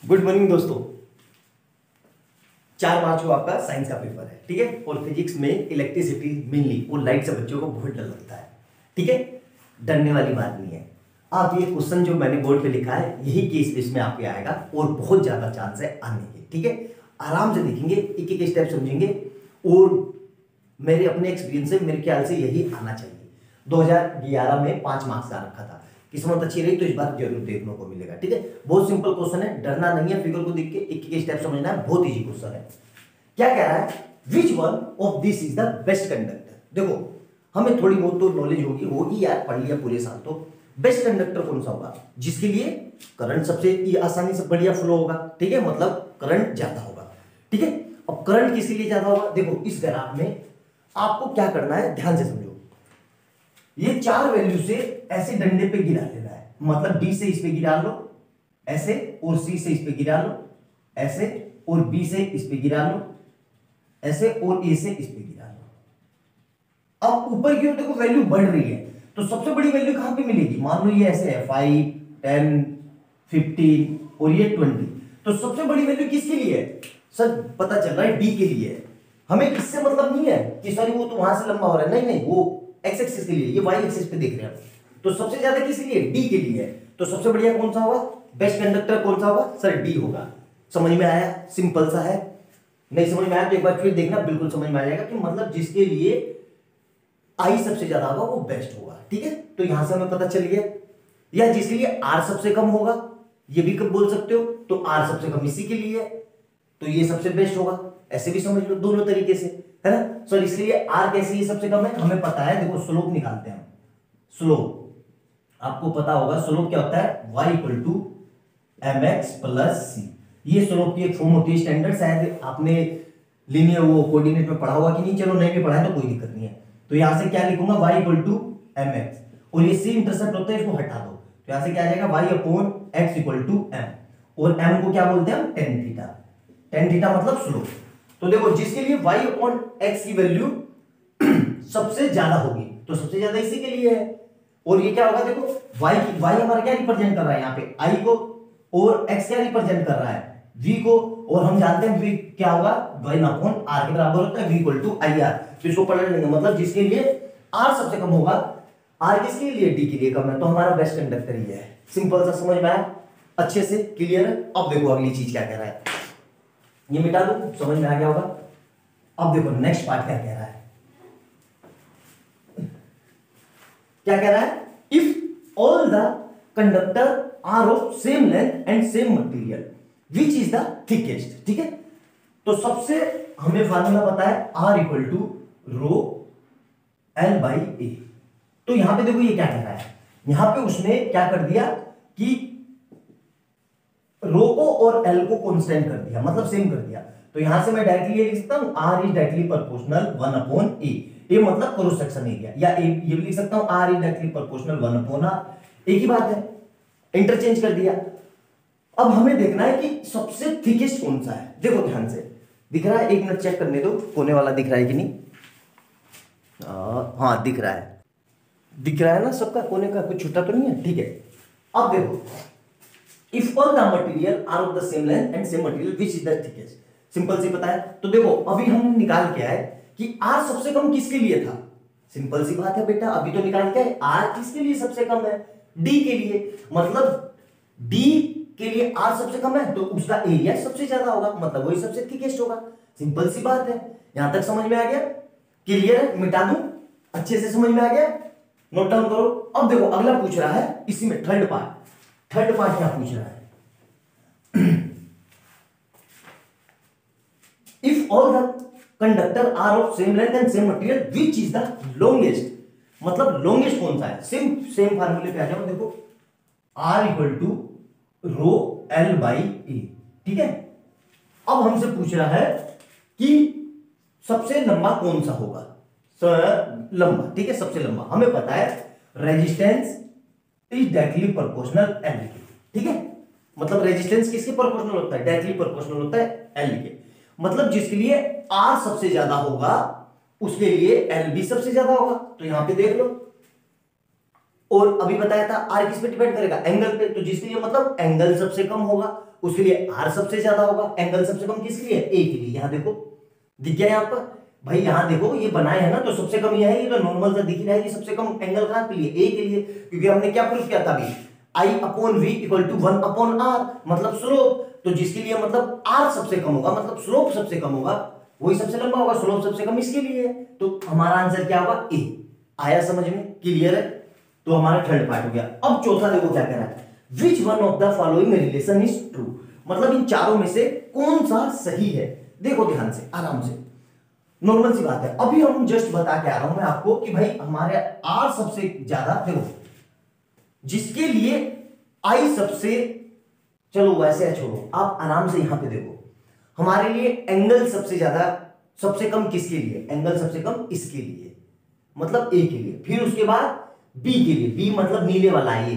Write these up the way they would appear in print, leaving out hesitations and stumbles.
Good morning दोस्तों। 4 मार्च को आपका साइंस का पेपर है, ठीक है। और फिजिक्स में इलेक्ट्रिसिटी मेनली और लाइट से बच्चों को बहुत डर लगता है, ठीक है। डरने वाली बात नहीं है। आप ये क्वेश्चन जो मैंने बोर्ड पे लिखा है यही केस बेस में आपके आएगा और बहुत ज्यादा चांस है आने के, ठीक है। आराम से देखेंगे, एक एक स्टेप समझेंगे और मेरे अपने एक्सपीरियंस से मेरे ख्याल से यही आना चाहिए। 2011 में 5 मार्क्स का रखा था, किस्मत अच्छी रही तो इस बार जरूर देखने को मिलेगा, ठीक है। बहुत सिंपल क्वेश्चन है, डरना नहीं है, फिगर को देख के एक एक स्टेप समझना है, बहुत इजी क्वेश्चन है। क्या कह रहा है, which one of this is the best conductor. देखो हमें थोड़ी बहुत तो नॉलेज होगी यार, पढ़ लिया पूरे साल तो। बेस्ट कंडक्टर कौन सा होगा, जिसके लिए करंट सबसे आसानी से बढ़िया फ्लो होगा, ठीक है, मतलब करंट ज्यादा होगा, ठीक है। अब करंट किसके लिए ज्यादा होगा, देखो इस ग्राफ में आपको क्या करना है, ध्यान से समझो। ये 4 वैल्यू से ऐसे डंडे पे गिरा लेना है, मतलब डी से इस पे गिरा लो ऐसे, और सी से इस पे गिरा लो ऐसे, और बी से इस पे गिरा लो ऐसे, और ए से इस पे गिरा लो। अब ऊपर की ओर देखो वैल्यू बढ़ रही है, तो सबसे बड़ी वैल्यू कहां पे मिलेगी, मान लो ये ऐसे है 5, 10, 15 और ये 20, तो सबसे बड़ी वैल्यू किसके लिए है सर, पता चल रहा है डी के लिए है। हमें इससे मतलब नहीं है कि सॉरी वो तो वहां से लंबा हो रहा है, नहीं नहीं, वो एक्स एक्सिस के लिए, ये वाई एक्सिस पे देख रहे हैं। तो सबसे ज्यादा किस लिए, डी के लिए है। तो सबसे बढ़िया कौन सा होगा, बेस्ट कंडक्टर कौन सा होगा सर, डी होगा। समझ में आया, सिंपल सा है। नहीं समझ में आया तो एक बार फिर देखना, बिल्कुल समझ में आ जाएगा कि मतलब जिसके लिए आई सबसे ज्यादा होगा वो बेस्ट होगा, ठीक है। तो यहां से हमें पता चल गया, या जिसके लिए आर सबसे कम होगा ये भी कब बोल सकते हो, तो आर सबसे कम इसी के लिए है, तो ये सबसे बेस्ट होगा, ऐसे भी समझ लो दोनों तरीके से, है ना। सो इसलिए आर कैसे ये सबसे कम है, हमें पता है। देखो स्लोप निकालते हैं, स्लोप आपको पता होगा, स्लोप क्या होता है, y equal to M X plus C. ये स्लोप की एक फॉर्म होती है स्टैंडर्ड, शायद आपने लीनियर वो कोऑर्डिनेट में पढ़ा होगा कि नहीं, चलो नहीं भी पढ़ा है तो कोई दिक्कत नहीं है। तो यहां से क्या लिखूंगा, y equal to M X, और ये सी इंटरसेप्ट होता है, इसको हटा दो, तो यहां से क्या आ जाएगा, y upon X equal to M, और m को क्या बोलते हैं हम, टेन थीटा। टेन थीटा मतलब स्लोप। तो देखो जिसके लिए y अपॉन एक्स की वैल्यू सबसे ज्यादा होगी, तो सबसे ज्यादा इसी के लिए है। और ये क्या होगा, देखो y हमारा क्या रिप्रेजेंट कर रहा है यहाँ पे, i को, और x क्या रिप्रेजेंट कर रहा है, v को, और हम जानते हैं v क्या होगा, y अपॉन r के बराबर होता है, v equal to I R. तो इसको पलट लेंगे, मतलब जिसके लिए r सबसे कम होगा, r किसके लिए, d के लिए कम है, तो हमारा बेस्ट कंडक्टर ये है। सिंपल सा, समझ में आया, अच्छे से क्लियर है। अब देखो अगली चीज क्या कह रहा है, ये मिटा दो, समझ में आ गया होगा। अब देखो नेक्स्ट पार्ट क्या कह रहा है, क्या कह रहा है, if all the conductor are of same length and same material which is the thickest, ठीक है। तो सबसे हमें फार्मूला पता है, R equal to rho L by A. तो यहां पे देखो ये क्या कह रहा है, यहां पे उसने क्या कर दिया कि रो को और एल को कांस्टेंट कर दिया, मतलब सेम कर दिया। तो यहां से मैं डायरेक्टली ये लिख सकता हूं, R is directly proportional 1 upon A, ये मतलब क्रॉस सेक्शन एरिया, या ये भी लिख सकता हूं, R is directly proportional 1 upon R, एक ही बात है, इंटरचेंज कर दिया। अब हमें देखना है कि सबसे थिकेस्ट कौन सा है। देखो ध्यान से, दिख रहा है, एक मिनट चेक करने दो कोने वाला दिख रहा है कि नहीं, हाँ दिख रहा है, दिख रहा है ना सबका, कोने का कुछ छुट्टा तो नहीं है, ठीक है। अब देखो, if all the material are of the same length and same material which is the thickest, simple सी पता है। तो देखो अभी हम निकाल के आए कि आर सबसे कम किसके लिए था, सिंपल सी बात है बेटा, अभी तो निकाल के आए आर किसके लिए सबसे कम है, डी के लिए, मतलब डी के लिए आर सबसे कम है तो उसका एरिया सबसे ज्यादा होगा, मतलब वही सबसे थिकेस्ट होगा, सिंपल सी बात है। यहां तक समझ में आ गया, क्लियर है, मिटा दूं, अच्छे से समझ में आ गया, नोट डाउन करो। अब देखो अगला पूछ रहा है इसी में थर्ड पार्ट क्या पूछ रहा है, if all the conductor are of same length and same material which is the longest, मतलब लॉन्गेस्ट कौन सा है, सेम फार्मूले पे आ जाओ, देखो R equal to rho L by A, ठीक है। अब हमसे पूछ रहा है कि सबसे लंबा कौन सा होगा, लंबा, ठीक है, सबसे लंबा। हमें पता है resistance is directly proportional L के, ठीक है, मतलब रेजिस्टेंस किसके प्रोपोर्शनल होता है, डायरेक्टली प्रोपोर्शनल होता है एल के, मतलब जिसके लिए आर सबसे ज्यादा होगा उसके लिए एल भी सबसे ज्यादा होगा। तो यहां पे देख लो, और अभी बताया था आर किस पे डिपेंड करेगा, एंगल पे, तो जिसके लिए मतलब एंगल सबसे कम होगा उसके लिए आर सबसे ज्यादा होगा। एंगल सबसे कम किसके लिए? ए के लिए। यहां देखो दिख गया यहाँ पर भाई, यहां देखो ये बनाए है ना, तो सबसे कम ये है, ये तो नॉर्मल सा दिख रहा है, ये सबसे कम एंगल कहां के लिए? ए के लिए, क्योंकि हमने क्या प्रूफ किया था अभी, I upon V equal to 1 upon R, मतलब स्लोप। तो जिसके लिए मतलब आर सबसे कम होगा, मतलब स्लोप सबसे कम होगा, वही सबसे लंबा होगा, स्लोप सबसे कम इसके लिए है। तो हमारा आंसर क्या होगा? ए। आया समझ में? क्लियर है? तो हमारा थर्ड पार्ट हो गया। अब चौथा देखो क्या कह रहा है, which one of the following relation is true, मतलब इन चारों में से कौन सा सही है। देखो ध्यान से, आराम से, नॉर्मल सी बात है। अभी हम जस्ट बता के आ रहा हूं मैं आपको कि भाई हमारे आर सबसे ज्यादा, देखो जिसके लिए आई सबसे, चलो वैसे छोड़ो, आप आराम से यहां पे देखो, हमारे लिए एंगल सबसे ज्यादा, सबसे कम किसके लिए? एंगल सबसे कम इसके लिए, मतलब ए के लिए। फिर उसके बाद बी के लिए, बी मतलब नीले वाला है, ये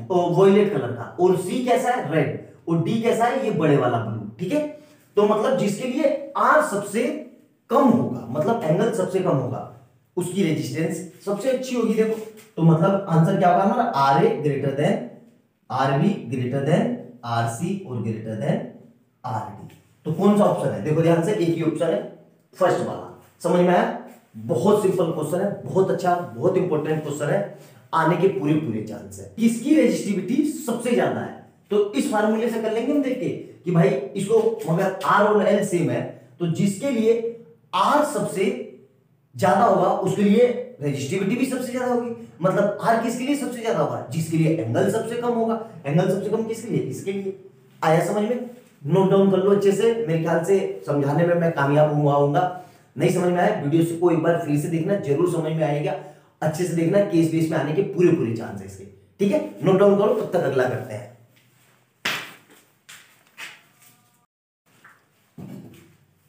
वॉयलेट कलर का, और सी कैसा है? रेड, और डी कैसा है? ये बड़े वाला ब्लू। ठीक है, तो मतलब जिसके लिए आर सबसे कम होगा, मतलब एंगल सबसे कम होगा, उसकी रेजिस्टेंस सबसे अच्छी होगी। देखो तो मतलब आंसर क्या होगा हमारा? R A greater than R B greater than R C और ग्रेटर देन आर डी। तो कौन सा ऑप्शन है? देखो ध्यान से, एक ही ऑप्शन है, फर्स्ट वाला। समझ में आया? बहुत सिंपल क्वेश्चन है, बहुत अच्छा, बहुत इंपॉर्टेंट क्वेश्चन है, आने के पूरे पूरे चांस है। किसकी रेजिस्टिविटी सबसे ज्यादा है? तो इस फार्मूले से कर लेंगे हम, देख के कि भाई इसको, मगर आर और एल सेम है, तो जिसके लिए आर सबसे ज्यादा होगा उसके लिए रेजिस्टिविटी भी सबसे ज्यादा होगी। मतलब आर किसके लिए सबसे ज्यादा होगा? जिसके लिए एंगल सबसे कम होगा। एंगल सबसे कम किसके लिए? इसके लिए। आया समझ में? नोट डाउन कर लो अच्छे से, मेरे ख्याल से समझाने में मैं कामयाब होऊंगा। नहीं समझ में आया, वीडियो से को एक बार फिर से देखना, जरूर समझ में आएगा। अच्छे से देखना, केस बेस में आने के पूरे पूरे चांस है इसके। ठीक है, नोट डाउन करो, तब तक अगला करते हैं।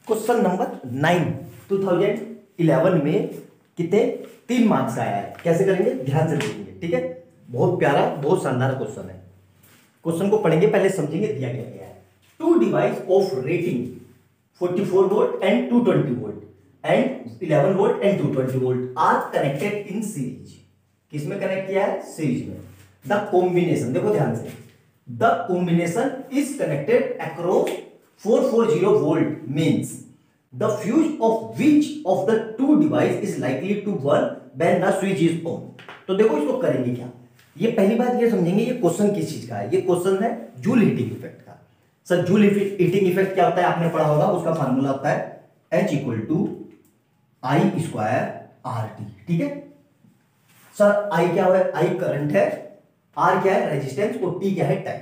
क्वेश्चन नंबर 9 2011 में कितने 3 मार्क्स का आया है। कैसे करेंगे? ध्यान से देखेंगे। ठीक है, बहुत प्यारा, बहुत शानदार क्वेश्चन है। क्वेश्चन को पढ़ेंगे, पहले समझेंगे दिया क्या गया है। Two device of rating 44 volt and 220 volt and 11 volt and 220 volt are connected in series. किसमें कनेक्ट किया है? सीरीज में। द कॉम्बिनेशन, देखो ध्यान से, the combination is connected across 440 volt means the fuse of which of the two device is likely to burn when the switch is on। तो देखो इसको करेंगे क्या, ये पहली बात ये समझेंगे ये क्वेश्चन किस चीज का है। ये क्वेश्चन है जूल हीटिंग इफेक्ट का। सर जूल हीटिंग इफेक्ट क्या होता है? आपने पढ़ा होगा, उसका फार्मूला होता है H equal to I square R T. ठीक है सर, आई क्या है? आई करंट है, आर क्या है? रेजिस्टेंस, और टी क्या है? टाइम।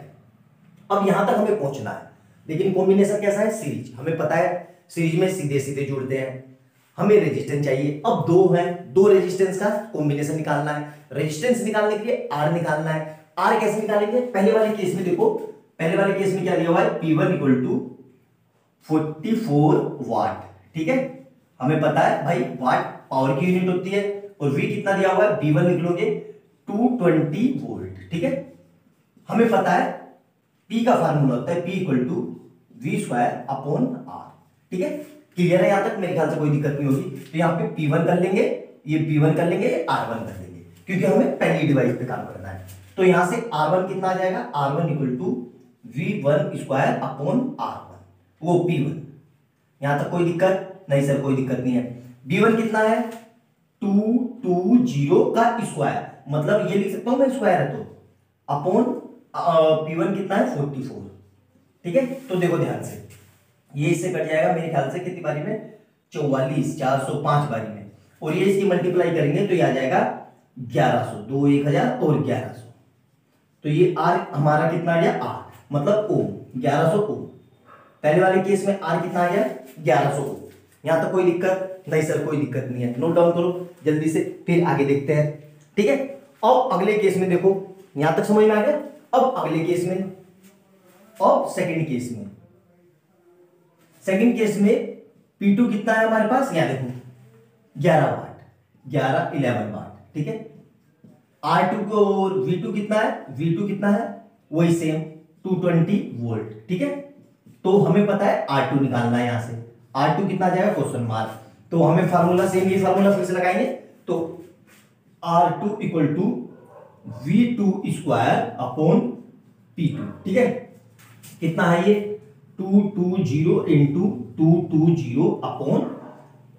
अब यहां तक हमें पहुंचना है, लेकिन कॉम्बिनेशन कैसा है? सीरीज। हमें पता है सीरीज में सीधे सीधे जुड़ते हैं, हमें रेजिस्टेंस चाहिए। अब दो है, दो रेजिस्टेंस का कॉम्बिनेशन निकालना है। रेजिस्टेंस निकालने के लिए आर निकालना है। आर कैसे निकालेंगे? पहले वाले केस में देखो, पहले वाले केस में क्या दिया हुआ है? P1 इक्वल टू 44 वाट। ठीक है, हमें पता है भाई वाट पावर की यूनिट होती है, और V कितना दिया हुआ है? V1 निकलोगे 220 वोल्ट। ठीक है, हमें पता है P का फार्मूला होता है P equal to V square upon R. ठीक है, क्लियर है यहां तक? मेरे ख्याल से कोई दिक्कत नहीं होगी। तो यहां पे P1 कर लेंगे, ये P1 कर लेंगे, R1 कर लेंगे, क्योंकि हमें पहली डिवाइस पे काम करना है। तो यहां से R1 कितना आ जाएगा? R1 equal to V1 square upon R1, वो P1। यहां तक कोई दिक्कत नहीं? सर कोई दिक्कत नहीं है। B1 कितना है? 220 का स्क्वायर, मतलब ये लिख सकता हूं मैं, स्क्वायर है तो, अपॉन P1 कितना है? 44। ठीक है, तो देखो ध्यान से, ये इससे कट जाएगा मेरे ख्याल से कितनी बारी में? 44, 405 बारी में, और ये इसकी मल्टीप्लाई करेंगे तो ये आ जाएगा 1100, 2 1000 और 1100। तो ये आर हमारा कितना आ गया? आर मतलब ओम, 1100 ओम। पहले वाले केस में आर कितना आ गया? 1100 ओम। यहां तक कोई दिक्कत नहीं? सर कोई दिक्कत नहीं है, नोट डाउन करो जल्दी से, फिर आगे देखते हैं। ठीक है, अब अगले केस में देखो, यहां तक समझ में आ गया। अब अगले केस में, अब सेकेंड केस में, सेकंड केस में P2 कितना है हमारे पास? यहां देखो 11 वाट, 11 वाट। ठीक है, R2 को, और V2 कितना है? V2 कितना है? वही सेम 220 वोल्ट। ठीक है, तो हमें पता है R2 निकालना है। यहां से R2 कितना आ जाएगा? Question mark. तो हमें फार्मूला सेम, ये फार्मूला फिर से लगाएंगे, तो R2 equal to V2 square upon P2। ठीक है, कितना है ये 220 इंटू 220 अपॉन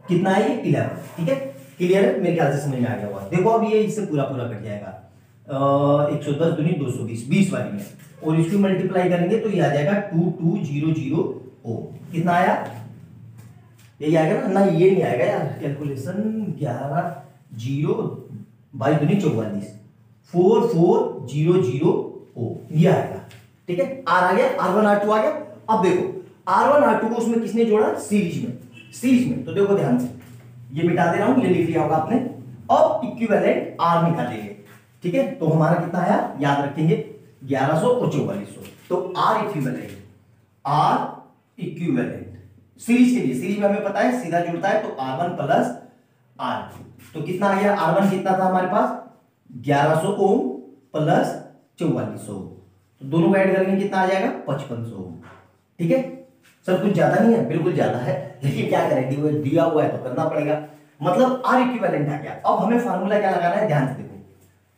कितना है ये 11। ठीक है, क्लियर है, मेरे ख्याल से समझ में आ गया होगा। देखो अब ये इससे पूरा पूरा कट जाएगा 110 दूनी 220 20 वाली में, और इसको मल्टीप्लाई करेंगे तो ये आ जाएगा 2200 ओ। कितना आया, यही आएगा ना, ना ये नहीं आएगा यार कैलकुलेशन, 11 0 22 दूनी 44 4400 ओ ये आएगा। ठीक है, आर आ गया, R1 R2 आ गया। अब देखो R1 R2 को उसमें किसने जोड़ा, सीरीज में। तो देखो ध्यान से, ये मिटा दे रहा हूं, ये लिख लिया होगा आपने। अब इक्विवेलेंट R निकालेंगे। ठीक है, तो हमारा कितना आया याद रखेंगे 1100 और 4400। तो R इक्विवेलेंट सीरीज के लिए, सीरीज में हमें पता है सीधा जुड़ता है, तो R1 प्लस R2। तो कितना आ गया, R1 कितना था हमारे पास 1100 ओम प्लस 4400, तो दोनों को ऐड करेंगे कितना आ जाएगा 5500 ओम। ठीक है सर, कुछ ज्यादा नहीं है, बिल्कुल ज्यादा है, लेकिन क्या करें, दिया हुआ है तो करना पड़ेगा। मतलब R इक्विवेलेंट आ गया। अब हमें फार्मूला क्या लगाना है, ध्यान से देखो।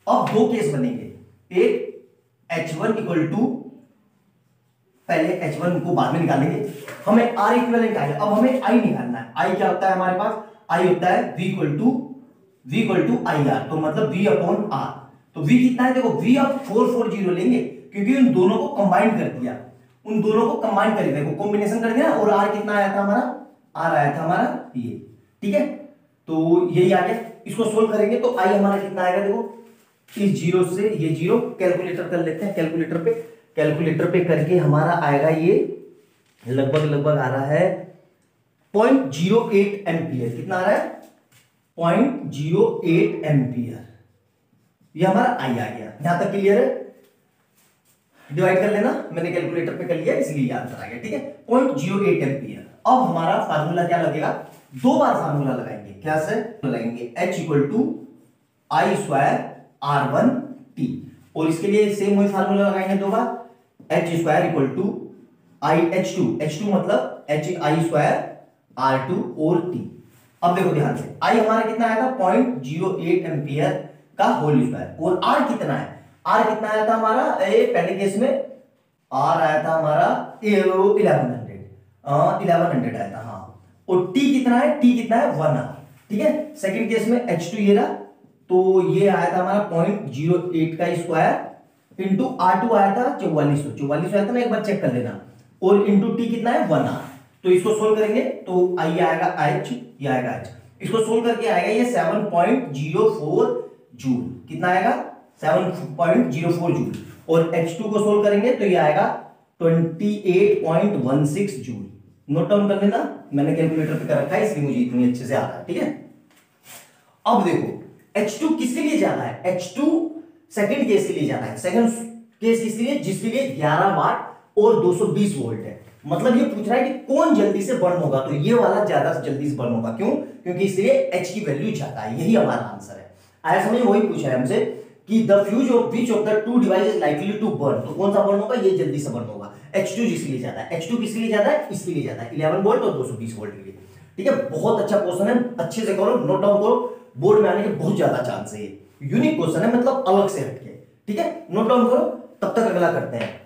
अब दो केस बनेंगे, एक H1 इक्वल टू, पहले H1 को बाद में निकालेंगे, हमें R इक्विवेलेंट आ गया। अब हमें I निकालना है। I क्या होता है हमारे पास, I होता है V इक्वल टू IR, तो मतलब V अपॉन R। तो V कितना है, देखो V अब 440 लेंगे, क्योंकि उन दोनों को कंबाइन कर दिया, देखो कॉम्बिनेशन कर दिया, और R कितना आया था हमारा, R आया था हमारा ये। ठीक है, तो यही आ गया। इसको सोल्व करेंगे तो I हमारा कितना आएगा, देखो इस जीरो से ये जीरो कैलकुलेटर कर लेते हैं, कैलकुलेटर पे करके हमारा आएगा ये लगभग आ रहा है 0.08 एम्पियर। कितना आ रहा है 0.08 एम्पियर, ये हमारा आई आ गया। यहां तक क्लियर है, डिवाइड कर लेना, मैंने कैलकुलेटर पे कर लिया इसलिए आंसर आ गया। ठीक है, 0.08 एम्पियर। अब हमारा फार्मूला क्या लगेगा, दो बार फार्मूला लगाएंगे, क्या से लगाएंगे, H equal to I square R1 T, और इसके लिए सेम वही फार्मूला लगाएंगे दो बार, H square equal to I H2 मतलब HI स्क्वायर R2 और T। अब देखो ध्यान से, I हमारा कितना आया था 0.08 एम्पियर का होल स्क्वायर, और R कितना है, R कितना आया था हमारा, पहले केस में R आया था हमारा 1100 आया था, हाँ, और T कितना है, 1R। ठीक है, सेकंड केस में H2 ये रहा, तो ये आया था हमारा 0.08 का स्क्वायर इंटू R2 आया था 4400 आया था ना, एक बार चेक कर लेना, और इंटू T कितना है 1R। तो इसको सोल्व करेंगे तो I आएगा H, ये आएगा H, इसको सोल्व करके आएगा ये 7.04 जूल। कितना आएगा 7.04 जूल, और H2 को सोल्व करेंगे तो ये आएगा 28.16 जूल। नोट डाउन कर लेना, मैंने कैलकुलेटर पे कर रखा है इसलिए मुझे इतनी अच्छे से आ रहा है। ठीक है, अब देखो H2 किसके लिए जाना है, H2 सेकंड केस के लिए जाना है। सेकंड केस इसलिए जिसके लिए 11 वाट और 220 वोल्ट है। मतलब ये पूछ रहा है कि कौन जल्दी से बर्न होगा, तो ये वाला ज्यादा जल्दी से बर्न होगा। क्यों, क्योंकि इसलिए H की वैल्यू ज्यादा है, यही हमारा आंसर है। आया समझ, वही पूछा है हमसे कि the fuse of which of the two device is likely to burn, तो कौन सा बर्न होगा, ये जल्दी से बर्न होगा। H2 जिसके लिए ज्यादा है, H2 किसके लिए ज्यादा है, इसके लिए ज्यादा है 11 वोल्ट और 220 वोल्ट के लिए। ठीक है, बहुत अच्छा क्वेश्चन है, अच्छे से करो, नोट डाउन करो, बोर्ड में आने के बहुत ज्यादा चांस है। यूनिक क्वेश्चन है, मतलब अलग से हटके। ठीक है, नोट डाउन करो, तब तक अगला करते हैं।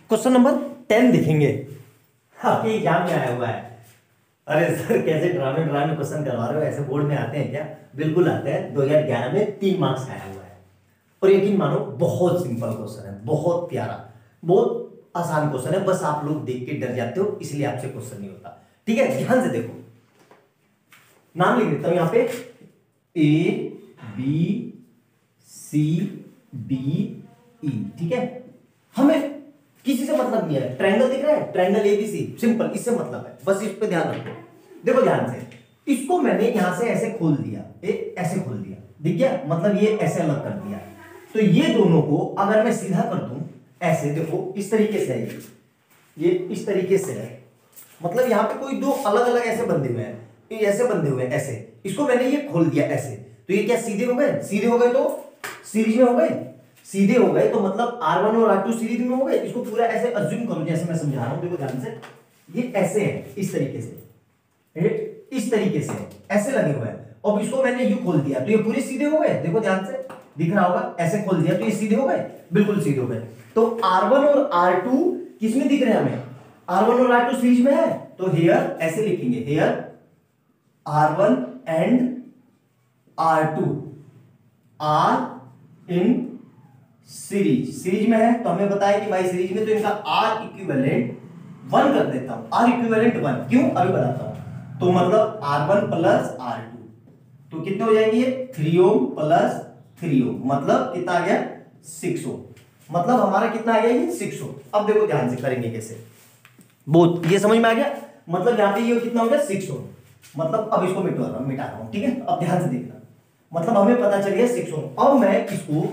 क्वेश्चन नंबर 10 देखेंगे, आपके एग्जाम में आया हुआ है। अरे सर कैसे ड्रामे क्वेश्चन करवा रहे हो, ऐसे बोर्ड में आते हैं क्या, बिल्कुल आते हैं। 2011 में 3 मार्क्स आया हुआ है, और यकीन मानो बहुत सिंपल क्वेश्चन है, बहुत प्यारा, बहुत आसान क्वेश्चन है। बस आप लोग देख के डर जाते हो, इसलिए आपसे क्वेश्चन नहीं होता। ठीक है, ध्यान से देखो, नाम लिख देता हूं यहां पे ABCDE। ठीक है, हमें किसी से मतलब नहीं है, ट्रायंगल दिख रहा है, ट्रायंगल ABC, सिंपल, इससे मतलब है, बस इस पे ध्यान रखो। देखो ध्यान से, इसको मैंने यहां से ऐसे खोल दिया, ऐसे खोल दिया, दिख गया, मतलब ये ऐसे अलग कर दिया। तो ये दोनों को अगर मैं सीधा कर दूं ऐसे, देखो इस तरीके से है, ये इस तरीके से है, मतलब यहां पे कोई दो अलग अलग ऐसे बंधे हुए हैं, ऐसे बंधे हुए हैं ऐसे, इसको मैंने ये खोल दिया ऐसे, तो ये क्या सीधे हो गए, सीधे हो गए तो सीरीज में हो गए, सीधे हो गए तो मतलब R1 और R2 सीरीज में हो गए। इसको पूरा ऐसे अज्यूम करो जैसे मैं समझा रहा हूं, देखो ध्यान से, ये ऐसे है, इस तरीके से, इस तरीके से ऐसे लगे हुए हैं, अब इसको मैंने यू खोल दिया तो ये पूरे सीधे हो गए, देखो ध्यान से दिख रहा होगा, ऐसे खोल दिया तो ये सीधे हो गए, बिल्कुल सीधे हो गए। तो R1 और R2 किसमें दिख रहे हैं हमें, R1 और R2 सीरीज में है, तो हियर ऐसे लिखेंगे, here R1 and R2 are in series, series में है तो हमें बताया कि भाई सीरीज में, तो इनका R इक्विवेलेंट 1 कर देता हूं, R इक्विवेलेंट 1 क्यों अभी बताता हूं। तो मतलब R1 प्लस R2 तो कितने हो जाएंगे, 3 ओम प्लस 3 ओम, मतलब कितना आ गया 6 ओम, मतलब हमारा कितना आ गया ये 6 ओम। अब देखो ध्यान से करेंगे कैसे, बहुत ये समझ में आ गया, मतलब यहाँ पे ये कितना हो गया 6 ओम, मतलब अब इसको मिटा रहा हूं, ठीक है। अब ध्यान से देखना, मतलब हमें पता चल गया 6 ओम। अब मैं इसको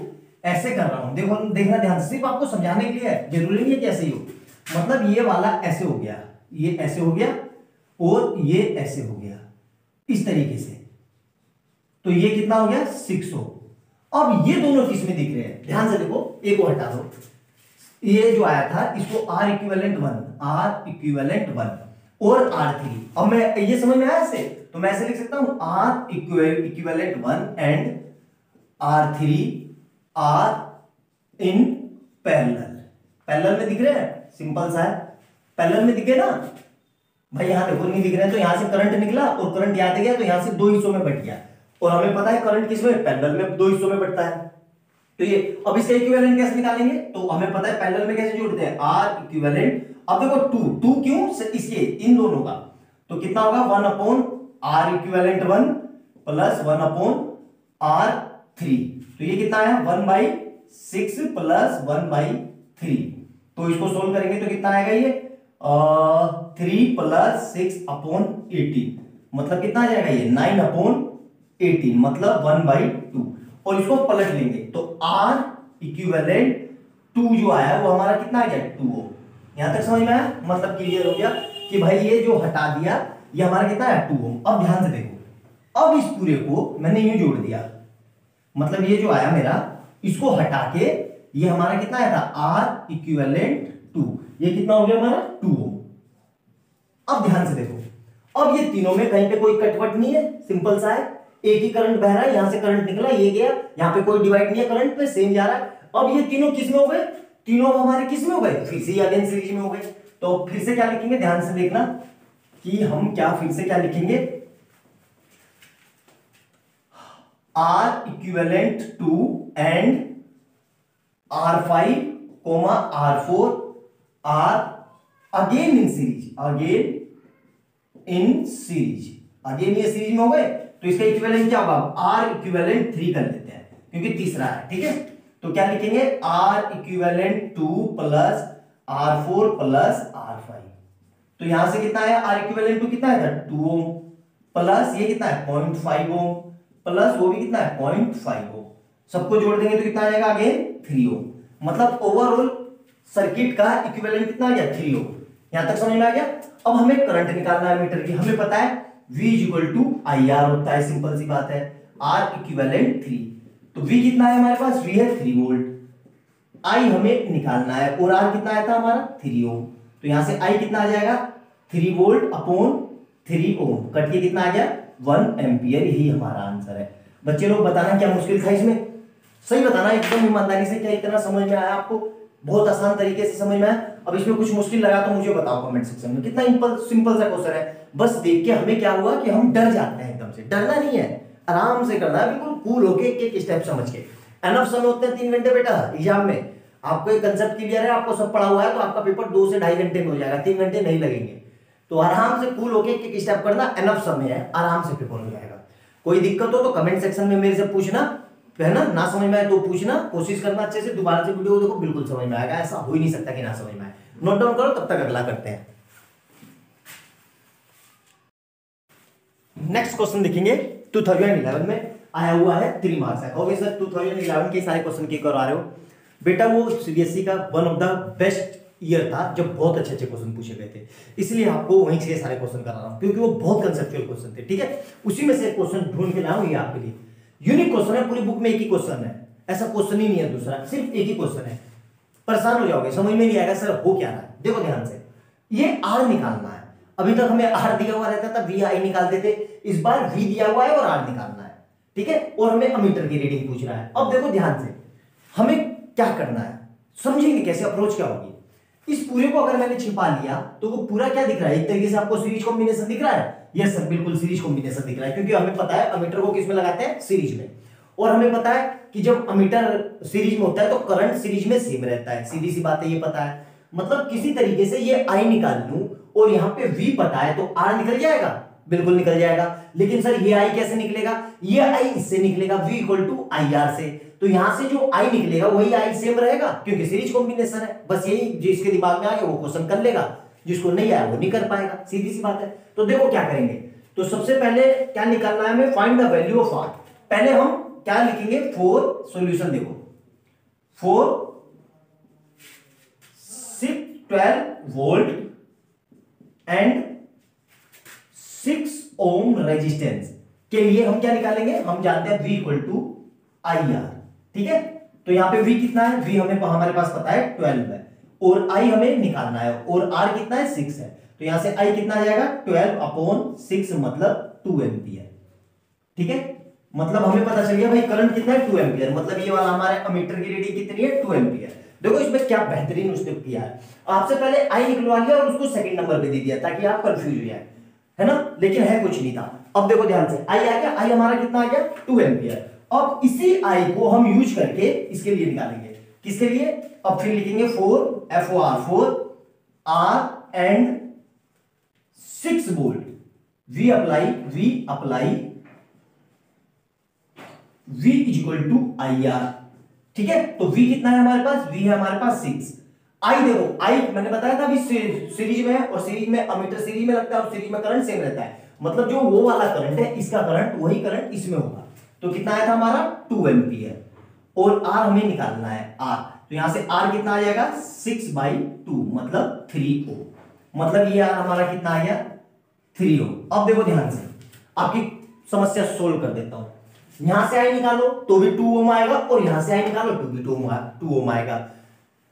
ऐसे कर रहा हूं, देखो देखना ध्यान से, सिर्फ आपको समझाने के लिए है, जरूरी नहीं है कि ऐसे ही हो। मतलब ये वाला ऐसे हो गया, ये ऐसे हो गया और ये ऐसे हो गया इस तरीके से, तो ये कितना हो गया 6 ओम। अब ये दोनों किस में दिख रहे हैं, ध्यान से देखो, एक को हटा दो, ये जो आया था इसको R इक्विवेलेंट 1 और R3। अब मैं ये समझ में आया ऐसे, तो मैं ऐसे लिख सकता हूं R equivalent 1 and R3 are in parallel, parallel में दिख रहे हैं, सिंपल सा है, पैरेलल में दिखे ना भाई, यहां देखो नहीं दिख रहे हैं, तो यहां से करंट निकला और करंट यहां से गया तो यहां से 2 हिस्सों में बट गया, और हमें पता है करंट किसमें, पैरेलल में 2 हिस्सों में बटता है। तो ये अब इसका इक्विवेलेंट कैसे निकालेंगे, तो हमें पता है पैरेलल में कैसे जोड़ते हैं, R इक्विवेलेंट। अब देखो 2 क्यों, इसके इन दोनों का, तो कितना होगा 1 upon R equivalent 1 plus 1 upon R3, तो ये कितना है 1/6 प्लस 1/3, तो इसको सोल्व करेंगे तो कितना आएगा ये 3 प्लस 6 अपॉन 18, मतलब कितना आ जाएगा ये 9 अपॉन 18, मतलब 1/2, और इसको पलट लेंगे तो R इक्विवेलेंट 2 जो आया वो हमारा कितना आ गया 2 ओम। यहां तक समझ में आया, मतलब क्लियर हो गया कि भाई ये जो हटा दिया ये हमारा कितना है 2 ओम। अब ध्यान से देखो, अब इस पूरे को मैंने यूं जोड़ दिया, मतलब ये जो आया मेरा, इसको हटा के ये हमारा कितना आया था R इक्विवेलेंट 2, ये कितना हो गया हमारा 2 ओम। अब ध्यान से देखो, अब ये तीनों में कहीं पे कोई कटवट नहीं है, सिंपल सा है, एक ही करंट बह रहा है, यहां से करंट निकला ये गया, यहां पे कोई डिवाइड नहीं है, करंट पे सेम जा रहा है। अब ये तीनों किस में हो गए, तीनों हमारे किस में हो गए, फिर से अगेन सीरीज में हो गए। तो फिर से क्या लिखेंगे, ध्यान से देखना कि हम क्या फिर से क्या लिखेंगे, R equivalent 2 and R5 R4 are again in series, again in series, again ये सीरीज में हो गए, तो इसका इक्विवेलेंट क्या होगा, R इक्विवेलेंट 3 कर लेते हैं क्योंकि तीसरा है, ठीक है। तो क्या लिखेंगे R equivalent 2 plus R4 plus R5, तो यहां से कितना है R इक्विवेलेंट 2 कितना है 2 ओम, प्लस ये कितना है 0.5 ओम, प्लस वो भी कितना है 0.5 ओम, सबको जोड़ देंगे तो कितना आ जाएगा अगेन 3 ओम, मतलब ओवरऑल सर्किट का इक्विवेलेंट कितना आ गया 3 ओम। यहां तक समझ में आ गया। अब हमें करंट निकालना है मीटर की, हमें पता है V = IR होता है, सिंपल सी बात है, R इक्विवेलेंट 3, तो V कितना है हमारे पास, V है 3 वोल्ट, I हमें निकालना है और R कितना आया था हमारा 3 ओम, तो यहां से I कितना आ जाएगा 3 वोल्ट अपॉन 3 ओम, कट के कितना आ गया 1 एम्पियर, यही हमारा आंसर है। बच्चे लोग बताना क्या मुश्किल था इसमें, सही बताना एकदम ईमानदारी से, क्या इतना समझ में आया आपको, बहुत आसान तरीके से समझ में आया। अब इसमें कुछ मुश्किल लगा तो मुझे बताओ कमेंट सेक्शन में, कितना सिंपल सा क्वेश्चन है, बस देख के हमें क्या हुआ कि हम डर जाते हैं, एकदम से डरना नहीं है, आराम से करना है, बिल्कुल कूल होके एक स्टेप समझ के। एनफ समय होते हैं 3 घंटे बेटा एग्जाम में, आपको एक कंसेप्ट क्लियर है, आपको सब पढ़ा हुआ है, तो आपका पेपर 2 से 2.5 घंटे में हो जाएगा, 3 घंटे नहीं लगेंगे, तो आराम से कूल होके एक स्टेप करना, एनफ समय है, आराम से पेपर हो जाएगा। कोई दिक्कत हो तो कमेंट सेक्शन में मेरे से पूछना, है ना समझ में आए तो पूछना, कोशिश करना अच्छे से, दोबारा से वीडियो देखो बिल्कुल समझ में आएगा, ऐसा हो ही नहीं सकता कि ना समझ में आए। नोट डाउन करो, तब तक अगला करते हैं। नेक्स्ट क्वेश्चन देखेंगे 2011 में आया हुआ है, 3 मार्क्स है। कहोगे सर 2011 के सारे क्वेश्चन क्यों करा रहे हो बेटा, वो सीबीएसई का one of the best year था जब बहुत अच्छे अच्छे क्वेश्चन पूछे गए थे, इसलिए आपको वहीं से सारे क्वेश्चन करा रहा हूं, क्योंकि वो बहुत कंसेप्चुअल क्वेश्चन थे, ठीक है। उसी में से क्वेश्चन ढूंढ के लाऊं, ये आपके लिए यूनिक क्वेश्चन है, पूरी बुक में एक ही क्वेश्चन है, ऐसा क्वेश्चन ही नहीं है दूसरा, सिर्फ एक ही क्वेश्चन है। परेशान हो जाओगे, समझ में नहीं आएगा सर हो क्या रहा है। देखो ध्यान से, ये आर निकालना है, अभी तक हमें आर दिया हुआ रहता था, वी आई निकालते थे, इस बार V दिया हुआ है और R निकालना है, ठीक है, और हमें अमीटर की रीडिंग पूछ रहा है। अब देखो ध्यान से, हमें क्या करना है, समझेंगे कैसे, अप्रोच क्या होगी। इस पूरे को अगर मैंने छिपा लिया तो वो पूरा क्या दिख रहा है, एक तरीके से आपको सीरीज कॉम्बिनेशन दिख रहा है। यस सर, बिल्कुल सीरीज कॉम्बिनेशन दिख रहा है, क्योंकि हमें पता है अमीटर को किस में लगाते हैं, सीरीज में। और हमें पता है कि जब अमीटर सीरीज में होता है तो करंट सीरीज में सेम रहता है, सीधी सी बात है, ये पता है। मतलब किसी तरीके से ये I निकाल लूं और यहाँ पे V पता है तो R निकल जाएगा, बिल्कुल निकल जाएगा। लेकिन सर ये I कैसे निकलेगा, ये I इससे निकलेगा, V इक्वल टू IR से। तो यहां से जो I निकलेगा वही I सेम रहेगा, क्योंकि सीरीज कॉम्बिनेशन है। बस यही जिसके दिमाग में आ गया वो क्वेश्चन कर लेगा, जिसको नहीं आया वो नहीं कर पाएगा, सीधी सी बात है। तो देखो क्या करेंगे, तो सबसे पहले क्या निकालना है हमें, find the value of R। पहले हम क्या लिखेंगे, फॉर सॉल्यूशन, देखो for 12 volt and 6 ohm resistance के लिए हम क्या निकालेंगे, हम जानते हैं V इक्वल टू IR, ठीक है। तो यहां पे V कितना है, V हमें हमारे पास पता है 12 है, और I हमें निकालना है, और R कितना है 6 है। तो यहां से I कितना आ जाएगा 12/6 मतलब 2 एम्पियर, ठीक है। मतलब हमें पता चल गया भाई करंट कितना है 2 एम्पियर, मतलब ये वाला हमारे अमीटर की रीडिंग कितनी है 2 एम्पियर। देखो इसमें क्या बेहतरीन उसने किया है, आपसे पहले I निकलवा लिया और उसको सेकंड नंबर पे दे दिया ताकि आप कंफ्यूज हो जाए, है ना, लेकिन है कुछ नहीं था। अब देखो ध्यान से, I आ गया, I हमारा कितना आ गया 2 एम्पियर। अब इसी I को हम यूज करके इसके लिए निकालेंगे, किसके लिए, अब फिर लिखेंगे FOR R and 6 volt, V apply V is equal to IR, ठीक है। तो V कितना है हमारे पास, V है हमारे पास 6। I देखो, I मैंने बताया था अभी सीरीज में है, और सीरीज में अमीटर सीरीज में लगता है और सीरीज में करंट सेम रहता है, मतलब जो वो वाला करंट है इसका करंट वही करंट इसमें होगा। तो कितना आया था हमारा 2 एम्पियर, और R हमें निकालना है R। तो यहां से R कितना आ जाएगा 6/2 मतलब 3 ओम, मतलब ये R हमारा कितना आ गया 3 ओम। अब देखो ध्यान से, आपकी समस्या सोल्व कर देता हूं। यहां से I निकालो तो भी 2 ओम आएगा, और यहां से I निकालो तो भी 2 ओम आएगा,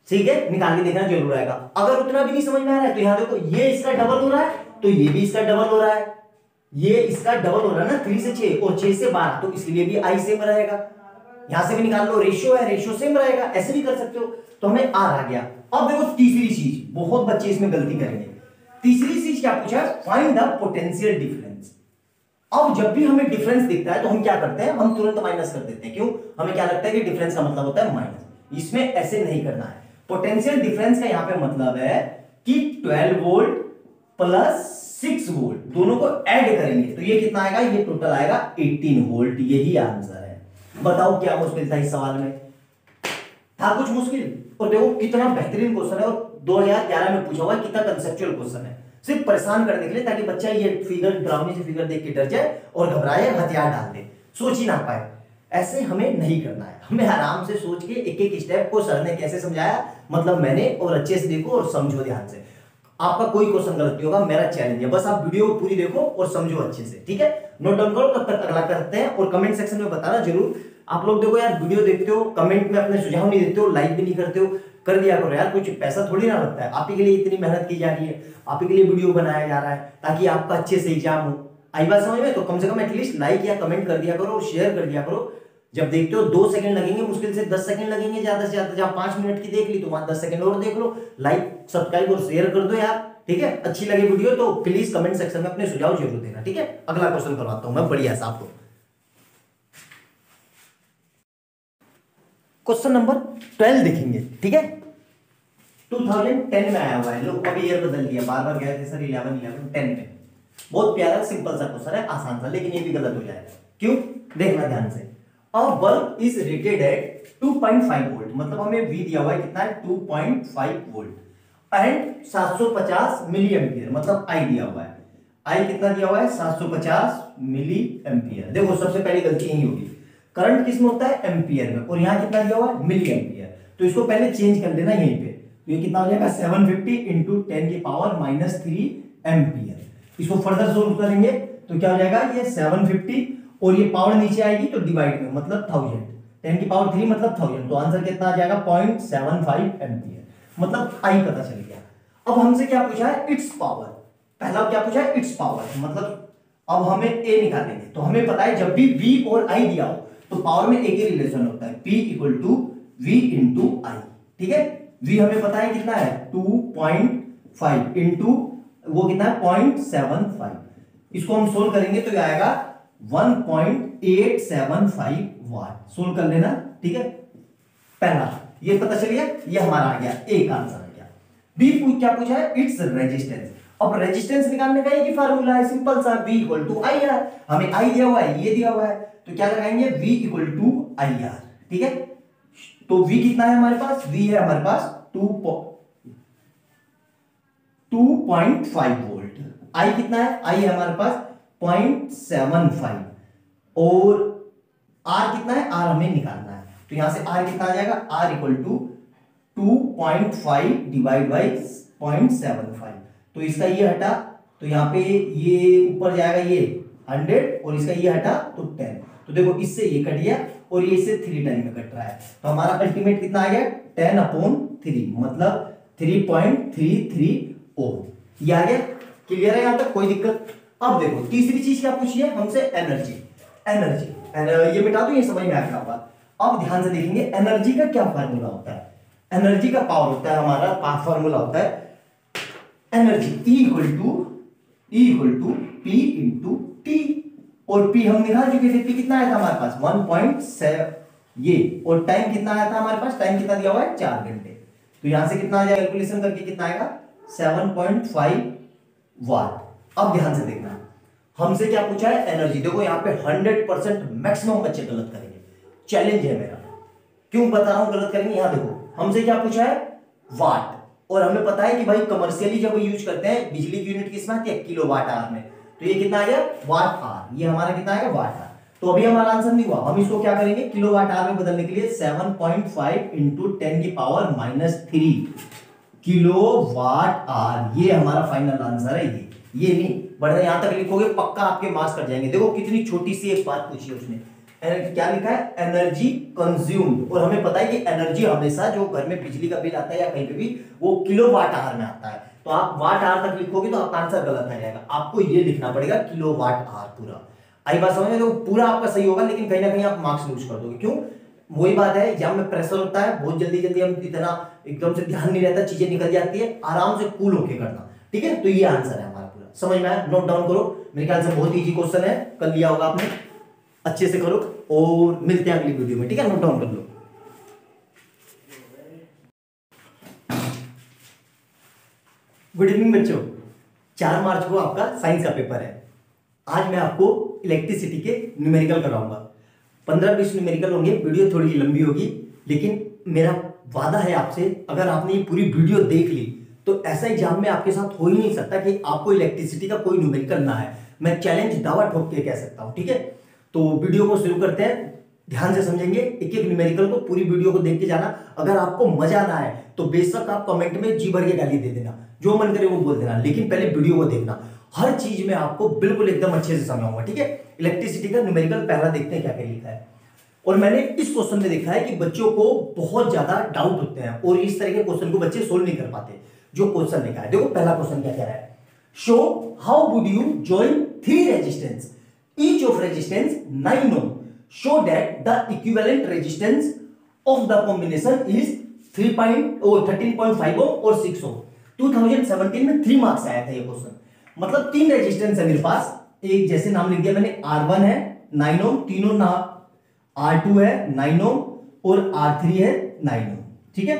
ठीक है, निकाल के देखना जरूर आएगा। अगर उतना भी नहीं समझ में आ रहा है तो यहां देखो, ये इसका डबल हो रहा है तो ये भी इसका डबल हो रहा है, ये इसका डबल हो रहा है ना, 3 से 6 और 6 से 12, तो इसके लिए भी I सेम रहेगा। यहां से भी निकाल लो, रेशियो है, रेशियो सेम रहेगा, ऐसे भी कर सकते हो। तो हमें R आ गया। अब देखो तीसरी चीज, बहुत बच्चे इसमें गलती करेंगे। तीसरी चीज क्या पूछा है, फाइंड द पोटेंशियल डिफरेंस। अब जब भी हमें डिफरेंस दिखता है तो हम क्या करते हैं, हम तुरंत माइनस कर देते हैं। क्यों, हमें क्या लगता है कि डिफरेंस का मतलब होता है माइनस। इसमें ऐसे नहीं करना है। पोटेंशियल डिफरेंस का यहां पे मतलब है कि 12 वोल्ट प्लस 6 वोल्ट दोनों को ऐड करेंगे तो ये कितना आएगा, ये टोटल आएगा 18 वोल्ट। यही आंसर है। बताओ क्या मुश्किल था इस सवाल में, था कुछ मुश्किल? और देखो कितना बेहतरीन क्वेश्चन है, और 2011 में पूछा हुआ है, कितना कंसेप्चुअल क्वेश्चन है, सिर्फ परेशान करने के लिए, ताकि बच्चा ये फिगर, डरावनी से फिगर देख के डर जाए और घबराए, हथियार डाल दे, सोच ही ना पाए। ऐसे हमें नहीं करना है, हमें आराम से सोच के एक एक स्टेप को सर ने कैसे समझाया, मतलब मैंने, और अच्छे से देखो और समझो ध्यान से। आपका कोई क्वेश्चन गलत नहीं होगा, मेरा चैलेंज है, बस आप वीडियो पूरी देखो और समझो अच्छे से, ठीक है। नोट डाउन करो, तब तक अगला करते हैं, और कमेंट सेक्शन में बताना जरूर। आप लोग देखो यार, वीडियो देखते हो, कमेंट में अपने सुझाव नहीं देते हो, लाइक भी नहीं करते हो, कर दिया करो यार, कुछ पैसा थोड़ी ना लगता है। आप ही के लिए इतनी मेहनत की जा रही है, आप ही के लिए वीडियो बनाया जा रहा है, ताकि आपका अच्छे से एग्जाम हो। आई बात समझ में? तो कम से कम एटलीस्ट लाइक या कमेंट कर दिया करो और शेयर कर दिया करो। जब देखते हो 2 सेकंड लगेंगे, मुश्किल से 10 सेकंड लगेंगे ज्यादा से ज्यादा। जहां 5 मिनट की देख ली तो वहां 10 सेकंड और देख लो। लाइक, सब्सक्राइब और शेयर कर दो यार, ठीक है। अच्छी लगी वीडियो तो प्लीज कमेंट सेक्शन में अपने सुझाव जरूर देना, ठीक है। अगला क्वेश्चन करवाता हूं मैं बढ़िया सा आपको। क्वेश्चन नंबर 12 देखेंगे, ठीक है। 2010 में आया हुआ है, लोग अभी ईयर बदल दिया, बार बार गए थे सर 11 10 में। बहुत प्यारा सिंपल सा क्वेश्चन है, आसान सा, लेकिन ये भी गलत हो जाएगा। क्यों, देखना ध्यान से। अ bulb is rated eight 2.5 volt, मतलब हमें V दिया हुआ है कितना है 2.5 वोल्ट, एंड 750 मिली एम्पियर, मतलब I दिया हुआ है। I कितना दिया हुआ है 750 मिली एम्पियर। देखो सबसे पहली गलती यही होगी, करंट किस में होता है, एम्पियर में, और यहाँ कितना दिया हुआ है मिली एम्पियर। तो इसको पहले चेंज कर लेना यहीं पे, तो ये कितना हो जाएगा 750 इंटू 10 की पावर -3 एम्पियर। इसको फर्दर सोल्व करेंगे तो क्या हो जाएगा, ये 750 और ये पावर नीचे आएगी तो डिवाइड में, मतलब 1000, 10 की पावर 3 मतलब 1000, तो आंसर कितना आ जाएगा 0.75 एम्पियर, मतलब I पता चल गया। अब हमसे क्या पूछा है, इट्स पावर। पहला क्या पूछा है, इट्स पावर, मतलब अब हमें a निकालेंगे, तो हमें पता है जब भी v और i दिया हो तो पावर में एक ही रिलेशन होता है, p equal to v into I. ठीक है, v हमें पता है कितना है 2.5 इंटू वो कितना है 0.75। इसको हम सोल्व करेंगे तो ये आएगा 1.875 वाट। सोल्व कर लेना। ठीक है, पहला ये पता चल गया, ये हमारा आ गया एक आंसर आ गया। बी क्या पूछा है, इट्स रेजिस्टेंस। अब रेजिस्टेंस निकालने का एक ही फार्मूला है, सिंपल सा, V equal to I R. हमें आई दिया हुआ है, ये दिया हुआ है, तो क्या लगाएंगे V equal to I R. ठीक है, तो V कितना है हमारे पास, V है हमारे पास 2.5 वोल्ट। I कितना है, I है हमारे पास 0.75 और R कितना है, R हमें निकालना है, तो यहां से R कितना आ जाएगा, R equal to 2.5 divide by 0.75। तो इसका ये हटा तो यहाँ पे ये ऊपर जाएगा ये 100 और इसका ये हटा तो 10। तो देखो इससे ये कट गया और ये इससे 3 टाइम में कट रहा है, तो हमारा अल्टीमेट कितना आ गया 10/3, मतलब 3.33 ओम। ये आ गया, क्लियर है यहां तक, कोई दिक्कत। अब देखो तीसरी चीज क्या पूछी है हमसे, एनर्जी। ये मिटा दो, ये समझ में आ गया होगा। अब ध्यान से देखेंगे एनर्जी का क्या फार्मूला होता है। एनर्जी का पावर होता है हमारा फार्मूला होता है energy E equal to P into T, और P हम निकाल चुके थे, P कितना आया था हमारे पास 1.7 ये, और टाइम कितना आया था हमारे पास, टाइम कितना दिया हुआ है 4 घंटे। तो यहां से कितना आ जाएगा, कैलकुलेशन करके कितना आएगा 7.5 वाट। अब ध्यान से देखना, हमसे क्या पूछा है एनर्जी। देखो यहाँ पे 100% मैक्सिमम बच्चे गलत करेंगे, चैलेंज है मेरा, क्यों बता रहा हूं गलत करेंगे। यहां देखो हमसे क्या पूछा है वाट, और हमें पता है कि भाई कमर्शियली जब यूज करते हैं बिजली की यूनिट किस में आती है, किलोवाट आवर में, तो ये कितना आ गया वाट आवर, ये हमारा कितना आएगा वाट आवर। तो अभी हमारा आंसर नहीं हुआ, हम इसको क्या करेंगे किलोवाट आवर में बदलने के लिए 7.5 इंटू 10 की पावर -3 किलोवाट आवर, ये हमारा फाइनल आंसर है। ये नहीं बढ़िया, यहां तक लिखोगे पक्का आपके मार्क्स कट जाएंगे। देखो कितनी छोटी सी एक बात पूछी है उसने, क्या लिखा है एनर्जी कंज्यूम्ड, और हमें पता है कि एनर्जी हमेशा जो घर में बिजली का बिल आता है या कहीं पे भी वो किलोवाट आवर में आता है, तो आप वाट आवर तक लिखोगे तो आपका आंसर गलत आ जाएगा, आपको ये लिखना पड़ेगा किलोवाट आवर पूरा। आई बात समझ में, तो पूरा आपका सही होगा लेकिन कहीं ना कहीं आप मार्क्स लूज कर दोगे। क्यों, वही बात है एग्जाम में प्रेशर होता है, बहुत जल्दी जल्दी हम इतना एकदम से ध्यान नहीं रहता, चीजें निकल जाती है, आराम से कूल होके करना। ठीक है, तो ये आंसर है हमारा पूरा, समझ में आया, नोट डाउन करो, मेरे ख्याल से बहुत इजी क्वेश्चन है, कर लिया होगा आपने, अच्छे से करो और मिलते हैं अगली वीडियो में। ठीक है, नोट डाउन कर लो। गुड इवनिंग बच्चों, 4 मार्च को आपका साइंस का पेपर है। आज मैं आपको इलेक्ट्रिसिटी के न्यूमेरिकल कराऊंगा, 15-20 न्यूमेरिकल होंगे, वीडियो थोड़ी लंबी होगी, लेकिन मेरा वादा है आपसे, अगर आपने ये पूरी वीडियो देख ली तो ऐसा एग्जाम में आपके साथ हो ही नहीं सकता कि आपको इलेक्ट्रिसिटी का कोई न्यूमेरिकल ना है। मैं चैलेंज दावा ठोक के कह सकता हूं। ठीक है, तो वीडियो को शुरू करते हैं, ध्यान से समझेंगे एक एक न्यूमेरिकल को, पूरी वीडियो को देख के जाना। अगर आपको मजा ना आए तो बेशक आप कमेंट में जी भर के गाली दे देना, जो मन करे वो बोल देना, लेकिन पहले वीडियो को देखना, हर चीज में आपको बिल्कुल एकदम अच्छे से समझाऊंगा। ठीक है, इलेक्ट्रिसिटी का न्यूमेरिकल पहला देखते हैं क्या क्या लिखा है। और मैंने इस क्वेश्चन में देखा है कि बच्चों को बहुत ज्यादा डाउट होते हैं और इस तरह के क्वेश्चन को बच्चे सोल्व नहीं कर पाते। जो क्वेश्चन लिखा है, देखो पहला क्वेश्चन क्या कह रहा है, show how would you join 3 resistance each of resistance 9 ohm, show that the equivalent resistance of the combination is 13.5 ohm और 6 ohm। 2017 में 3 मार्क्स आया था ये क्वेश्चन, मतलब 3 रेजिस्टेंस है मेरे पास, एक जैसे नाम लिख दिया मैंने, R1 है 9 ohm, तीनों नाम, R2 है 9 ohm और R3 है 9 ohm। ठीक है,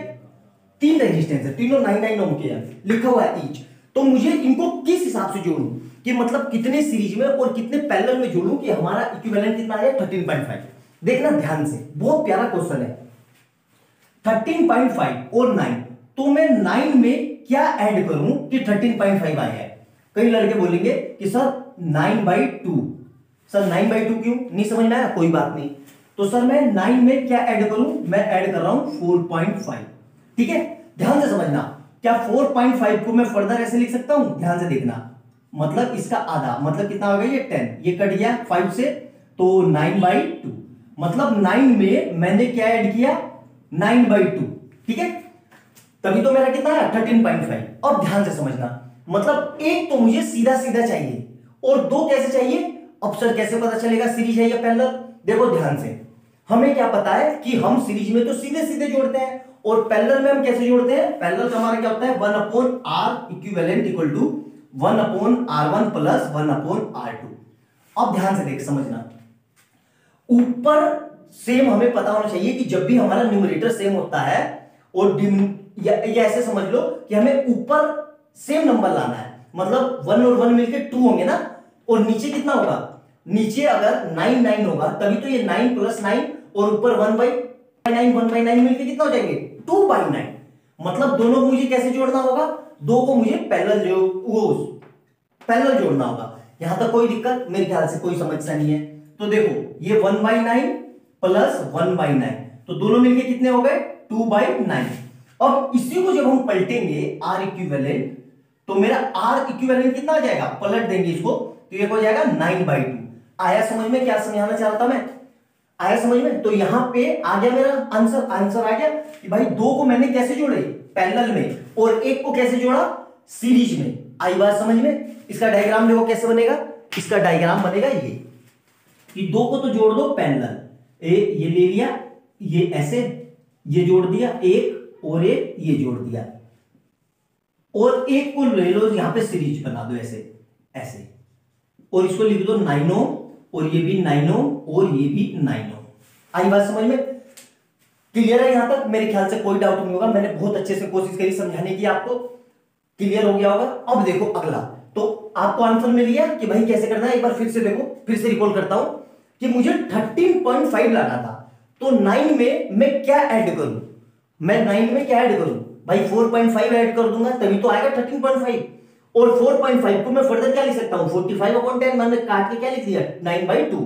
3 रेजिस्टेंस है, तीनों 9 ohm के हैं, लिखा हुआ है ईच। तो मुझे इनको किस हिसाब से जोड़ूं कि मतलब कितने सीरीज में और कितने पैरेलल में जोड़ूं कि हमारा इक्विवेलेंट कितना है 13.5। देखना ध्यान से, बहुत प्यारा क्वेश्चन है। 13.5 और 9, तो मैं 9 में क्या ऐड करूं कि 13.5 आया है। कई लड़के बोलेंगे कि सर 9/2, सर 9/2 क्यों, नहीं समझ में आया, कोई बात नहीं। तो सर मैं 9 में क्या ऐड करूं, मैं ऐड कर रहा हूं 4.5। ठीक है, ध्यान से समझना, क्या 4.5 को मैं फर्दर ऐसे लिख सकता हूं, ध्यान से देखना, मतलब इसका आधा, मतलब कितना हो गया ये 10, ये कट गया 5 से, तो 9/2, मतलब 9 में मैंने क्या ऐड किया 9/2। ठीक है, तभी तो मेरा कितना है 13.5। अब ध्यान से समझना, मतलब एक तो मुझे सीधा सीधा चाहिए और 2 कैसे चाहिए? अब सर कैसे पता चलेगा सीरीज है या पैरेलल? देखो ध्यान से, हमें क्या पता है कि हम सीरीज में तो सीधे सीधे जोड़ते हैं, और पैरेलल में हम कैसे जोड़ते हैं? पैरेलल का हमारा क्या होता है? 1/r equivalent equal to 1/r1 plus 1/r2। अब ध्यान से देख समझना, ऊपर सेम हमें पता होना चाहिए कि जब भी हमारा न्यूमरेटर सेम होता है और या ऐसे समझ लो कि हमें ऊपर सेम नंबर लाना है, मतलब 1 और 1 मिलके 2 होंगे ना, और नीचे कितना होगा? नीचे अगर 9 9 होगा तभी तो ये 9 + 9 और ऊपर 1/9 मिलके कितना हो जाएंगे? 2/9। मतलब दोनों को मुझे कैसे जोड़ना होगा? 2 को मुझे पैरेलल जोड़ना होगा। यहां तक कोई दिक्कत मेरे ख्याल से कोई समस्या नहीं है। तो देखो ये 1/9 प्लस 1/9, तो दोनों मिलके कितने हो गए? 2/9। अब इसी को जब हम पलटेंगे R इक्विवेलेंट, तो मेरा R इक्विवेलेंट कितना आ जाएगा? पलट देंगे इसको तो ये हो जाएगा 9/2। आया समझ में क्या समझाना चाहता मैं? आया समझ में? तो यहां पे आ गया मेरा आंसर आ गया कि भाई 2 को मैंने कैसे जोड़े? पैरेलल में, और 1 को कैसे जोड़ा? सीरीज में। आई बात समझ में? इसका डायग्राम देखो कैसे बनेगा। इसका डायग्राम बनेगा ये कि 2 को तो जोड़ दो पैरेलल, ये ले लिया, ये ऐसे, ये जोड़ दिया एक, और एक ये जोड़ दिया, और एक को ले लो यहां पे सीरीज बना दो ऐसे ऐसे, और इसको लिख दो 9 ओम, और ये भी 9 ओम, और ये भी 9 ओम। आई बात समझ में? क्लियर है यहां तक? मेरे ख्याल से कोई डाउट नहीं होगा, मैंने बहुत अच्छे से कोशिश करी समझाने की, आपको क्लियर हो गया होगा। अब देखो अगला, तो आपको आंसर मिल गया कि भाई कैसे करना है। एक बार फिर से देखो, फिर से रिकॉल करता हूं कि मुझे 13.5 लाना था, तो 9 में मैं क्या ऐड करूं? मैं 9 में क्या ऐड करूं भाई? 4.5 ऐड कर दूंगा तभी तो आएगा 13.5, और 4.5 को मैं फर्दर क्या लिख सकता हूं? 45/10। मैंने काट के क्या लिख दिया? 9/2।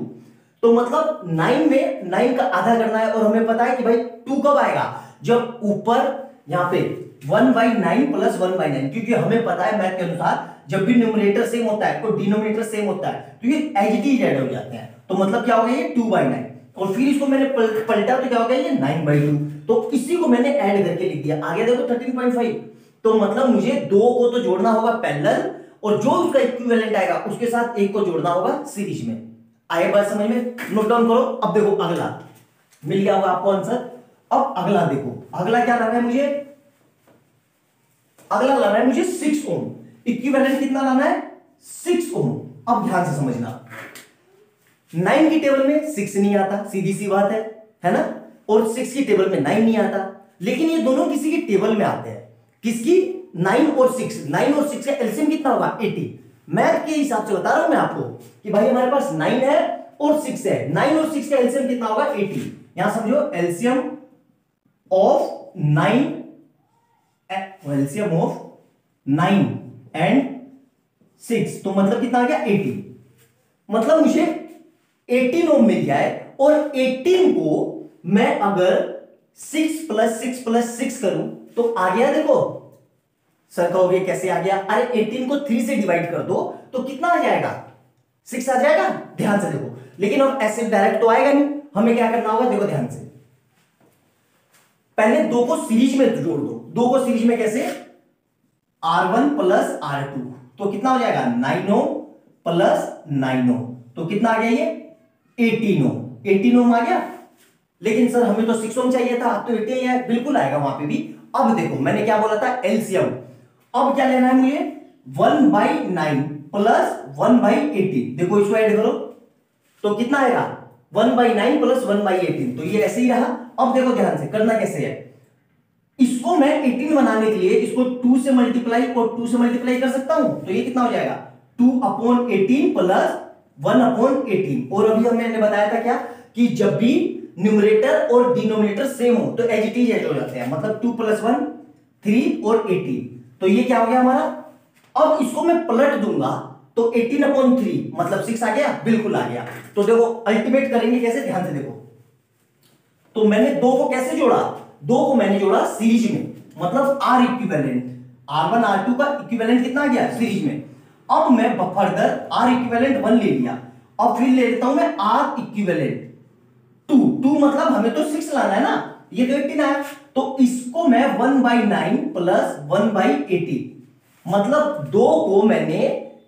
तो मतलब 9 में 9 का आधा करना है, और हमें पता है कि भाई 2 कब आएगा? जब ऊपर यहां पे 1/9 प्लस 1/9, क्योंकि हमें पता है मैथ के अनुसार जब भी न्यूमरेटर सेम होता है तो डिनोमिनेटर सेम होता है, तो ये एज इट इज ऐड हो जाते हैं। तो मतलब क्या हो गया? ये 2/9, और फिर इसको मैंने पलटा तो क्या हो गया? ये 9/2। तो इसी को मैंने ऐड करके लिख दिया। आगे देखो 13.5, तो मतलब मुझे 2 को तो जोड़ना होगा पैरेलल, और जो उसका इक्विवेलेंट आएगा उसके साथ 1 को जोड़ना होगा सीरीज में। आए बात समझ में? नोट डाउन करो। अब देखो अगला मिल गया होगा आपको आंसर। अब अगला देखो, अगला क्या लाना है मुझे? अगला लाना है मुझे 6 ओम। इक्विवेलेंट कितना लाना है? 6 ओम। अब ध्यान से समझना, 9 की टेबल में 6 नहीं आता, सीधी सी बात है ना, और 6 की टेबल में 9 नहीं आता, लेकिन ये दोनों किसी की टेबल में आते हैं। किसकी? 9 और 6। 9 और 6 का एलसीएम कितना होगा? 80। मैथ के हिसाब से बता रहा हूं मैं आपको कि भाई हमारे पास 9 है और 6 है, 9 और 6 का एलसीएम कितना होगा? 80। यहां समझो एलसीएम ऑफ 9 एंड 6, तो मतलब कितना आ गया? 80। मतलब मुझे 18 ओम मिल जाए, और 18 को मैं अगर 6 + 6 + 6 करूं तो आ गया। देखो सर कहोगे कैसे आ गया? अरे 18 को 3 से डिवाइड कर दो तो कितना आ जाएगा? 6 आ जाएगा। ध्यान से देखो, लेकिन अब ऐसे डायरेक्ट तो आएगा नहीं, हमें क्या करना होगा? देखो ध्यान से, पहले 2 को सीरीज में जोड़ दो। 2 को सीरीज में कैसे? R1 + R2, तो कितना हो जाएगा? 9 ओम प्लस 9 ओम, तो कितना आ गया? ये 18 ओम। 18 ओम आ गया, लेकिन सर हमें तो 6 ओम चाहिए था, अब तो 18 है। बिल्कुल आएगा वहां पे भी। अब देखो मैंने क्या बोला था? एलसीएम। अब क्या लेना है मुझे? 1/9 प्लस 1/18। देखो इसको ऐड करो तो कितना आएगा? 1/9 प्लस 1/18, तो ये ऐसे ही रहा। अब देखो ध्यान से करना कैसे है, इसको मैं 18 बनाने के लिए इसको 2 से मल्टीप्लाई और 2 से मल्टीप्लाई कर सकता हूं, तो ये कितना हो जाएगा? 2/18 प्लस 1/18। और अभी मैंने बताया था क्या कि जब भी न्यूमरेटर और डिनोमिनेटर सेम हो तो एज इट इज ऐड हो जाते हैं, मतलब 2 + 1 3 और 18, तो ये क्या हो गया हमारा? अब इसको मैं पलट दूंगा तो 18/3 मतलब 6 आ गया। बिल्कुल आ गया। तो देखो अल्टीमेट करेंगे कैसे? ध्यान से देखो, तो मैंने 2 को कैसे जोड़ा? 2 को मैंने जोड़ा सीरीज में, मतलब R इक्विवेलेंट, R1 R2 का इक्विवेलेंट कितना आ गया? सीरीज में। अब मैं फर्दर R इक्विवेलेंट 1 ले लिया, अब फिर ले लेता हूं मैं R इक्विवेलेंट 2 मतलब हमें तो 6 लाना है ना, ये तो 18 आया, तो इसको मैं 1/9 प्लस 1/18, मतलब 2 को मैंने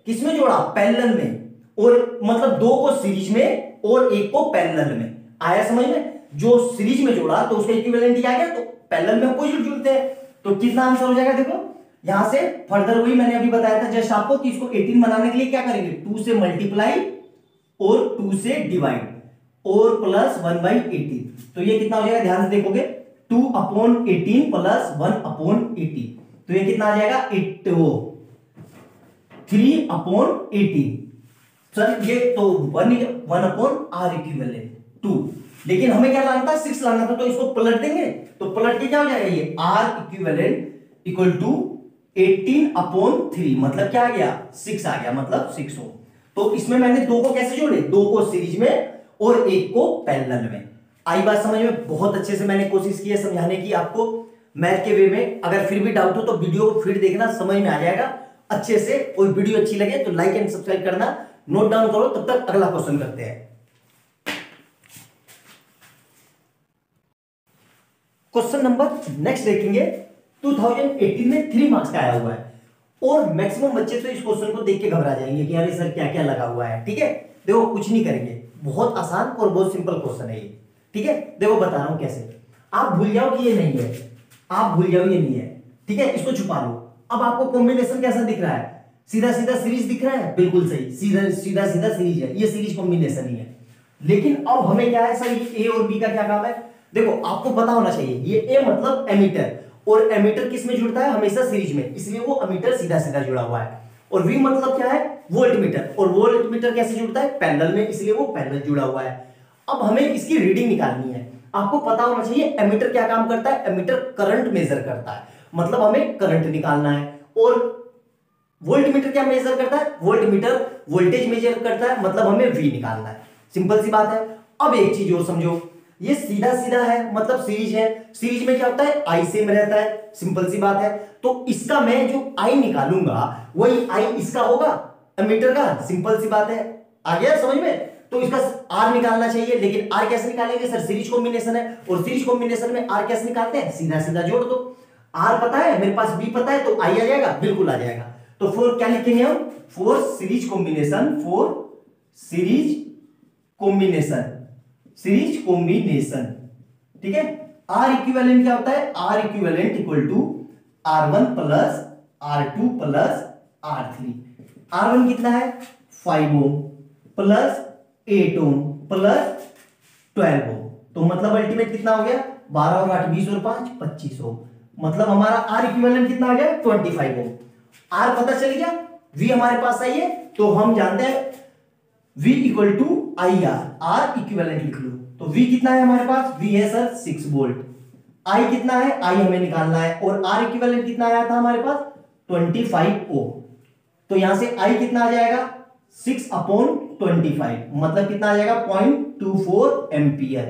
किसमें जोड़ा, पैरेलल में, और मतलब दो को सीरीज में और एक को पैरेलल में, आया समझ में। जो सीरीज में जोड़ा तो उसका इक्विवेलेंट क्या गया, तो पैरेलल में अपोजिट जुड़ते हैं। तो कितना आंसर हो जाएगा, देखो यहां से फर्दर वही मैंने अभी बताया था जस्ट आपको कि इसको 18 बनाने के लिए क्या करेंगे, 2 से मल्टीप्लाई और 2 से डिवाइड और प्लस 1/18। तो ये कितना हो जाएगा, ध्यान से देखोगे 2/18 प्लस 1/18, तो ये कितना आ जाएगा 3/18। सर ये तो 1/r इक्विवेलेंट 2, लेकिन हमें क्या लाना था, 6 लाना था, तो इसको पलट देंगे, तो पलट के क्या हो जाएगा, ये r इक्विवेलेंट इक्वल टू 18/3, मतलब क्या आ गया 6 आ गया, मतलब 6 हो। तो इसमें मैंने दो को कैसे जोड़े, दो को सीरीज में और एक को पैरेलल में। आई बात समझ में, बहुत अच्छे से मैंने कोशिश की है समझाने की आपको मैथ के वे में। अगर फिर भी डाउट हो तो वीडियो को फिर देखना, समझ में आ जाएगा अच्छे से। और वीडियो अच्छी लगे तो लाइक एंड सब्सक्राइब करना, नोट डाउन करो, तब तक अगला क्वेश्चन करते हैं। क्वेश्चन नंबर नेक्स्ट देखेंगे, 2018 में 3 मार्क्स का आया हुआ है, और मैक्सिमम बच्चे तो इस क्वेश्चन को देख के घबरा जाएंगे कि अरे सर क्या क्या लगा हुआ है। ठीक है, देखो कुछ नहीं करेंगे, बहुत आसान और बहुत सिंपल क्वेश्चन है ये। ठीक है, देखो बता रहा हूं कैसे। आप भूल जाओ कि ये नहीं है, आप भूल जाओ ये नहीं है, ठीक है, इसको छुपा लो। अब आपको कॉम्बिनेशन कैसा दिख रहा है, सीधा सीधा सीरीज दिख रहा है, बिल्कुल सही, सीधा सीधा सीधा सीरीज है, ये सीरीज कॉम्बिनेशन ही है। लेकिन अब हमें क्या है सर, ये ए और बी का क्या काम है, देखो आपको पता होना चाहिए, ये ए मतलब एमीटर, और एमीटर किस में जुड़ता है, हमेशा सीरीज में, इसलिए वो एमीटर सीधा सीधा जुड़ा हुआ है। और वी मतलब क्या है, वोल्टमीटर, और वोल्टमीटर कैसे जुड़ता है, पैरेलल में, इसलिए वो पैरेलल जुड़ा हुआ है। अब हमें इसकी रीडिंग निकालनी है। आपको पता होना चाहिए एमीटर क्या काम करता है, एमीटर करंट मेजर करता है, मतलब हमें करंट निकालना है। और वोल्टमीटर क्या मेजर करता है, वोल्टमीटर वोल्टेज मेजर करता है, मतलब हमें वी निकालना है। सिंपल सी बात है। अब एक चीज और समझो, ये सीधा सीधा है मतलब सीरीज है, सीरीज में क्या होता है, आई सेम रहता है, सिंपल सी बात है। तो इसका मैं जो आई निकालूंगा वही आई इसका होगा, एमीटर का, सिंपल सी बात है। आ गया समझ में। तो इसका आर निकालना चाहिए, लेकिन आर कैसे निकालेंगे सर, सीरीज कॉम्बिनेशन है, और सीरीज कॉम्बिनेशन में आर कैसे निकालते हैं, सीधा सीधा जोड़ दो। आर पता है मेरे पास, बी पता है, तो आई आ जाएगा, बिल्कुल आ जाएगा। तो फोर क्या लिखेंगे हम, for series combination, for series combination, series combination. ठीक है, आर इक्विवेलेंट क्या होता है, R equivalent equal to R1 plus R2 plus R3। R1 कितना है 5 ओम प्लस 8 ओम प्लस 12 ओम, तो मतलब अल्टीमेट कितना हो गया, 12 और 8 20 और 5 25 ओम, मतलब हमारा आर इक्विवेलेंट कितना आ गया 25 ओम। आर पता चल गया, वी हमारे पास आई है, तो हम जानते हैं V equal to I R, R equivalent लिख लो। तो V कितना है हमारे पास, V है सर 6 वोल्ट। I कितना है, I हमें निकालना है, और R इक्विवेलेंट कितना आया था हमारे पास 25 ओम। तो यहां से I कितना आ जाएगा 6/25, मतलब कितना आ जाएगा 0.24 एम्पियर।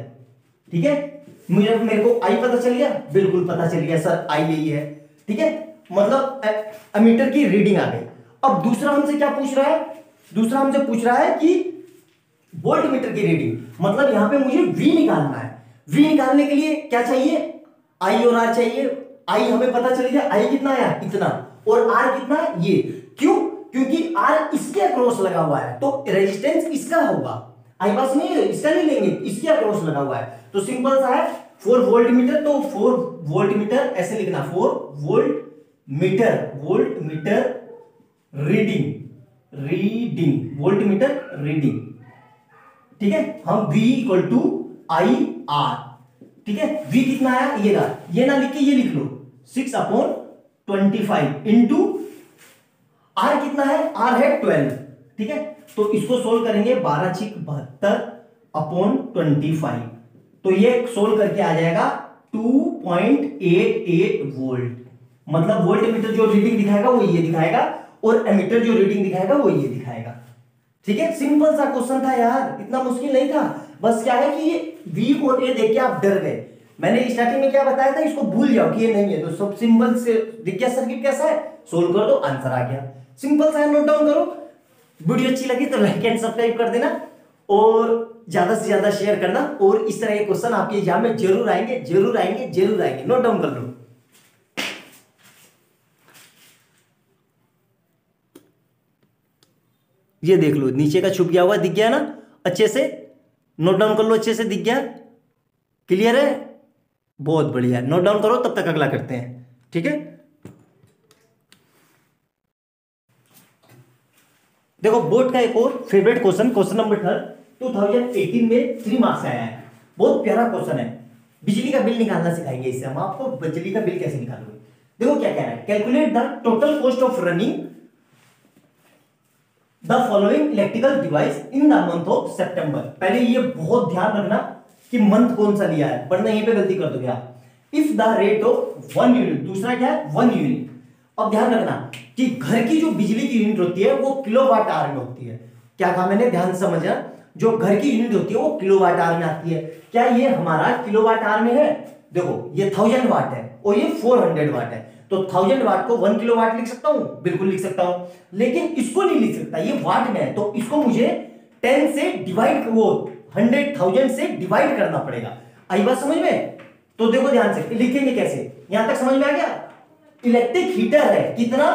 ठीक है, मेरे को I पता चल गया, बिल्कुल पता चल गया सर, I यही है। ठीक है, मतलब एमीटर की रीडिंग आ गई। अब दूसरा हमसे क्या पूछ रहा है, दूसरा हमसे पूछ रहा है कि वोल्टमीटर की रीडिंग, मतलब यहां पे मुझे V निकालना है। V निकालने के लिए क्या चाहिए, I और R चाहिए। I हमें पता चल गया, I कितना आया इतना, और R कितना ये, क्यों, क्योंकि R इसके अक्रॉस लगा हुआ है, तो रेजिस्टेंस इसका होगा। आई बात नहीं, इसका नहीं लेंगे, इसके अक्रॉस लगा हुआ है, तो सिंपल सा है 4 वोल्टमीटर, तो 4 वोल्टमीटर ऐसे लिखना, 4 voltmeter, voltmeter reading, reading voltmeter reading. ठीक है, हम V equal to I R. ठीक है, V कितना आया, ये ना लिख के ये लिख लो 6/25 इंटू R कितना है, R है 12। ठीक है, तो इसको सोल्व करेंगे 12 6 72/25, तो ये सोल्व करके आ जाएगा 2.88 वोल्ट, मतलब वोल्टमीटर जो रीडिंग दिखाएगा वो ये दिखाएगा, और एमीटर जो रीडिंग दिखाएगा वो ये दिखाएगा। ठीक है, सिंपल सा क्वेश्चन था यार, इतना मुश्किल नहीं था। बस क्या है कि ये V और A देख के आप डर गए। मैंने स्टार्टिंग में क्या बताया था, इसको भूल जाओ कि ये नहीं है, तो सब सिंपल से दिख गया सर्किट कैसा है, सोल्व कर दो आंसर आ गया। सिंपल सा है, नोट डाउन करो। वीडियो अच्छी लगी तो लाइक एंड सब्सक्राइब कर देना, और ज्यादा से ज्यादा शेयर करना, और इस तरह के क्वेश्चन आपके एग्जाम में जरूर आएंगे, जरूर आएंगे, जरूर आएंगे। नोट डाउन कर लो। ये देख लो नीचे का छुप गया हुआ दिख गया ना, अच्छे से नोट डाउन कर लो, अच्छे से दिख गया, क्लियर है, बहुत बढ़िया, नोट डाउन करो, तब तक अगला करते हैं, ठीक है। देखो बोर्ड का एक और फेवरेट क्वेश्चन, क्वेश्चन नंबर 2018 में 3 मार्क्स आया है, बहुत प्यारा क्वेश्चन है। बिजली का बिल निकालना सिखाएंगे इससे हम आपको, बिजली का बिल कैसे निकालोगे। देखो क्या कह रहा है, calculate the total cost of running the following electrical device in the month of September. पहले ये बहुत ध्यान रखना कि मंथ कौन सा लिया है, वरना यहीं पे गलती कर दोगे आप। If the rate of 1 unit, दूसरा क्या है 1 यूनिट। अब ध्यान रखना कि घर की जो बिजली की यूनिट होती है वो किलोवाट आवर में होती है। क्या कहा मैंने, ध्यान से समझना, जो घर की यूनिट होती है वो किलोवाट आवर में आती है। क्या ये हमारा किलोवाट आवर में है, देखो ये 1000 वाट है और ये 400 वाट है, तो 1000 वाट को 1 किलोवाट लिख सकता हूं, बिल्कुल लिख सकता हूं, लेकिन इसको नहीं लिख सकता, ये वाट में है, तो इसको मुझे 10 से डिवाइड, वो 100,000 से डिवाइड करना पड़ेगा। आई बात समझ में। तो देखो ध्यान से लिखेंगे कैसे, यहां तक समझ में आ गया। इलेक्ट्रिक हीटर है कितना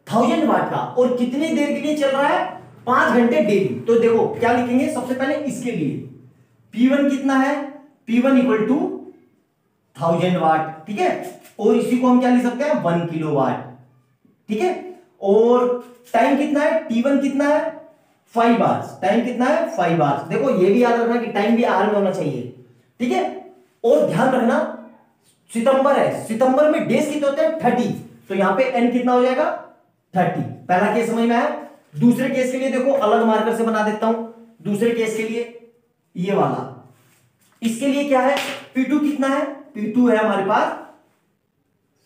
1000 वाट का, और कितनी देर के लिए चल रहा है 5 घंटे डेली। तो देखो क्या लिखेंगे, सबसे पहले इसके लिए P1 कितना है, P1 इक्वल टू 1000 वाट, ठीक है, और इसी को हम क्या लिख सकते हैं 1 किलोवाट, ठीक है। और टाइम कितना है, T1 कितना है 5 आवर्स, टाइम कितना है 5 आवर्स। देखो ये भी याद रखना कि टाइम भी आवर में होना चाहिए, ठीक है। और ध्यान रखना सितंबर है, सितंबर में डेज कितने होते हैं 30, तो यहां पे n कितना हो जाएगा 30। पहला केस समझ में आया। दूसरे केस के लिए देखो अलग मार्कर से बना देता हूं, दूसरे केस के लिए ये वाला, इसके लिए क्या है P2 कितना है, P2 है हमारे पास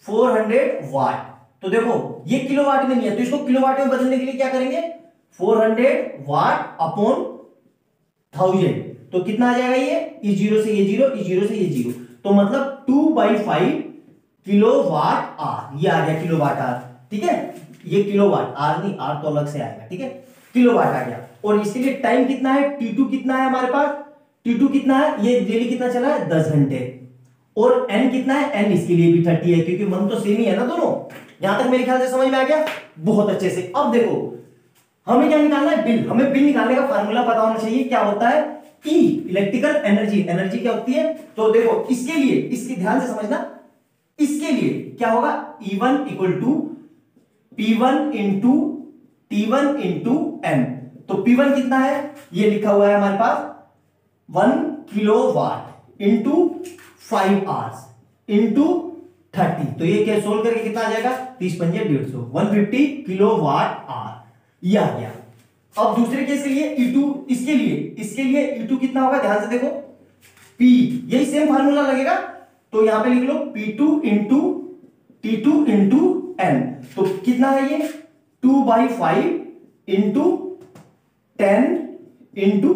400 वाट। तो देखो ये किलोवाट में नहीं है, तो इसको किलोवाट में बदलने के लिए क्या करेंगे 400 वाट अपॉन 1000, तो कितना आ जाएगा ये जीरो से ये जीरो, जीरो से ये जीरो, तो मतलब 2/5 किलोवाट आवर, ये आ गया किलोवाट आवर, ठीक है। ये किलोवाट आवर नहीं, आर तो अलग से आएगा, ठीक है, किलोवाट आ गया। और इसके लिए टाइम कितना है, T2 कितना है हमारे पास, T2 कितना है, ये डेली कितना चला है 10 घंटे, और n कितना है, n इसके लिए भी 30 है, क्योंकि मन तो सेम ही है ना दोनों। यहां तक मेरे ख्याल से समझ में आ गया, बहुत अच्छे से। अब देखो हमें क्या निकालना है, बिल। हमें बिल निकालने का फार्मूला पता होना चाहिए, क्या होता है E, इलेक्ट्रिकल एनर्जी, एनर्जी क्या होती है। तो देखो इसके लिए, इसकी ध्यान से समझना, इसके लिए क्या होगा E1 equal to P1 into T1 into M। तो P1 कितना है, ये लिखा हुआ है हमारे पास 1 किलोवाट इंटू 5 आवर्स इंटू 30, तो ये क्या सोल्व करके कितना आ जाएगा 30 पंजे 150, 150 किलोवाट आवर, ये आ गया। अब दूसरे केस के लिए E2, इसके लिए E2 कितना होगा, ध्यान से देखो P, यही सेम फार्मूला लगेगा, तो यहां पे लिख लो P2 into T2 into N। तो कितना है ये 2/5 इंटू 10 इंटू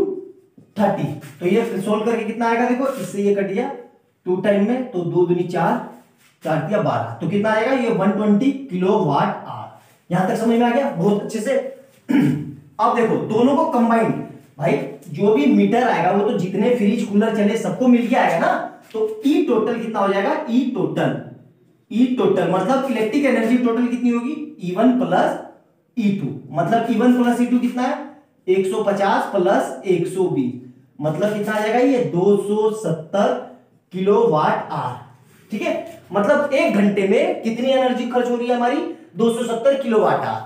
30, तो ये सोल्व करके कितना आएगा, देखो इससे ये कट गया 2 टाइम में, तो 2 दूनी 4, 4 दिया 12, तो कितना आएगा ये 120 किलोवाट आवर। यहां तक समझ में आ गया बहुत अच्छे से। अब देखो दोनों को कंबाइंड, भाई जो भी मीटर आएगा वो तो जितने फ्रिज कूलर चले सबको मिलके आएगा ना, तो E टोटल कितना हो जाएगा, E टोटल मतलब इलेक्ट्रिक एनर्जी टोटल कितनी होगी E1 प्लस E2, मतलब E1 प्लस E2 कितना है 150 प्लस 120, मतलब कितना आ जाएगा ये 270 किलोवाट आवर, ठीक है। मतलब 1 घंटे में कितनी एनर्जी खर्च हो रही है हमारी 270 किलोवाट आवर।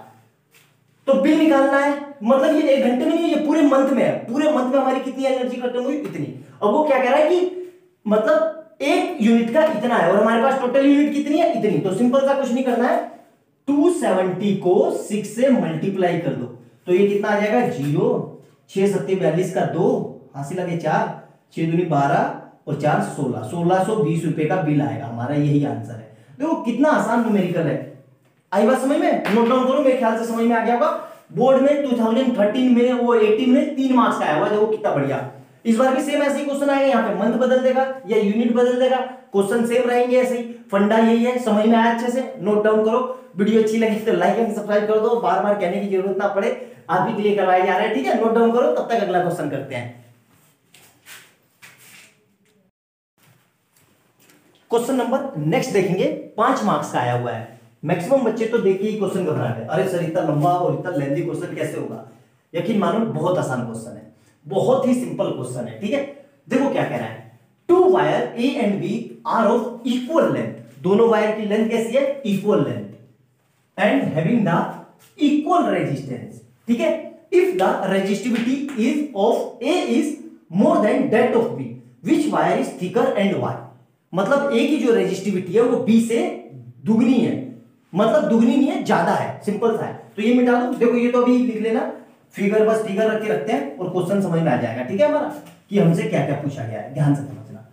तो बिल निकालना है, मतलब ये 1 घंटे में नहीं, ये पूरे मंथ में है, पूरे मंथ में हमारी कितनी एनर्जी खत्म हुई इतनी। अब वो क्या कह रहा है कि मतलब 1 यूनिट का इतना है और हमारे पास टोटल यूनिट कितनी है इतनी, तो सिंपल सा कुछ नहीं करना है, 270 को 6 से मल्टीप्लाई कर दो, तो ये कितना आ जाएगा 0, 6 7 42 का 2 हासिल लगे 4, 6 दूनी 12 और 4 16, 1620 रुपए का बिल आएगा हमारा, यही आंसर है। देखो कितना आसान न्यूमेरिकल है, आई बात समझ में, नोट डाउन करो, मेरे ख्याल से समझ में आ गया होगा। बोर्ड में 2013 में वो 18 में 3 मार्क्स का आया हुआ है, देखो कितना बढ़िया। इस बार भी सेम ऐसे ही क्वेश्चन आएगा, यहाँ पे मंथ बदल देगा या यूनिट बदल देगा, क्वेश्चन सेम रहेंगे ऐसे ही। फंडा यही है, समझ में आया अच्छे से, नोट डाउन करो। वीडियो अच्छी लगी तो लाइक एंड सब्सक्राइब कर दो, बार बार कहने की जरूरत ना पड़े, आप ही के लिए करवाए जा रहे हैं, ठीक है। नोट डाउन करो, तब तक अगला क्वेश्चन करते हैं। क्वेश्चन नंबर नेक्स्ट देखेंगे, 5 मार्क्स का आया हुआ है। मैक्सिमम बच्चे तो देखिए ही क्वेश्चन घबरा गए, अरे सर इतना लंबा और इतना लेंथी क्वेश्चन कैसे होगा। यकीन मानो बहुत आसान क्वेश्चन है, बहुत ही सिंपल क्वेश्चन है, ठीक है। देखो क्या कह रहा है, two wire A and B are of equal length, दोनों वायर की लेंथ कैसी है, equal length, and having the equal resistance, ठीक है। If the resistivity is of A is more than that of B, which wire is thicker and why, मतलब A की जो resistivity है वो बी से दुगनी है, मतलब दुगनी नहीं है, ज्यादा है, सिंपल सा है। तो ये मिटा दो, देखो ये तो अभी लिख लेना, फिगर बस फिगर रख के रखते हैं और क्वेश्चन समझ में आ जाएगा, ठीक है हमारा, कि हमसे क्या क्या पूछा गया है, ध्यान से समझना।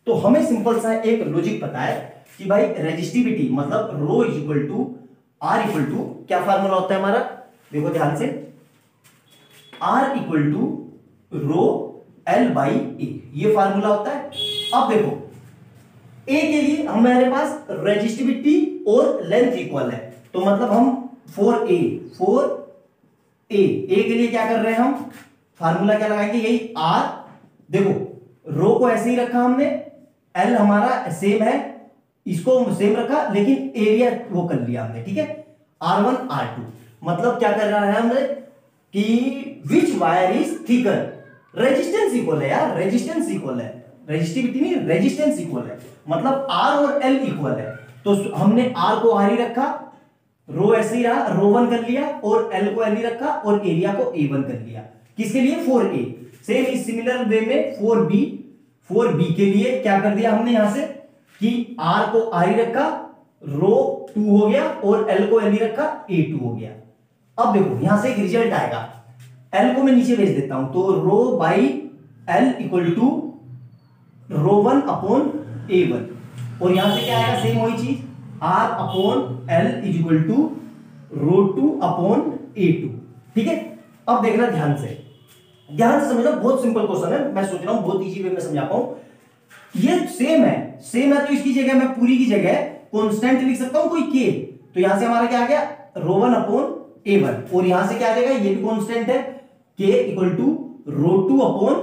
तो हमें सिंपल सा एक लॉजिक पता है कि भाई रेजिस्टिविटी मतलब rho is equal to R equal to, क्या फार्मूला होता है हमारा, देखो ध्यान से, R equal to rho L by A, ये फार्मूला होता है। अब देखो ए के लिए हमारे पास रेजिस्टिविटी और लेंथ इक्वल है, तो मतलब हम फॉर ए के लिए क्या कर रहे हैं, हम फार्मूला क्या लगाएंगे, यही आर, देखो रो को ऐसे ही रखा हमने, एल हमारा सेम है, इसको सेम रखा, लेकिन एरिया वो कर लिया हमने, ठीक है, R1 R2, मतलब क्या कर रहा है हमने कि which wire is thicker, resistance equal है यार, रेजिस्टेंस इक्वल है, रेजिस्टिविटी नहीं रेजिस्टेंस इक्वल है, मतलब R और L इक्वल है, तो हमने R को R ही रखा, रो ऐसे ही रहा, रो 1 कर लिया, और L को L ही रखा, और एरिया को A1 कर लिया, किसके लिए, 4A। सेम इस सिमिलर वे में 4B के लिए क्या कर दिया हमने यहां से कि R को R ही रखा, रो 2 हो गया, और L को L ही रखा, A2 हो गया। अब देखो यहां से एक रिजल्ट आएगा, L को मैं नीचे भेज देता हूं, तो rho by L equal to rho 1 upon A1, और यहां से क्या आएगा, सेम वही चीज, R upon L is equal to rho 2 upon A2, ठीक है। अब देखना ध्यान से समझना, बहुत सिंपल क्वेश्चन है, मैं सोच रहा हूं बहुत इजी वे में समझा पाऊं। ये सेम है तो इसकी जगह मैं पूरी की जगह कांस्टेंट लिख सकता हूं कोई के, तो यहां से हमारा क्या आ गया, रो 1 अपॉन A1, और यहां से क्या आ जाएगा, ये भी कांस्टेंट है, के equal to rho 2 upon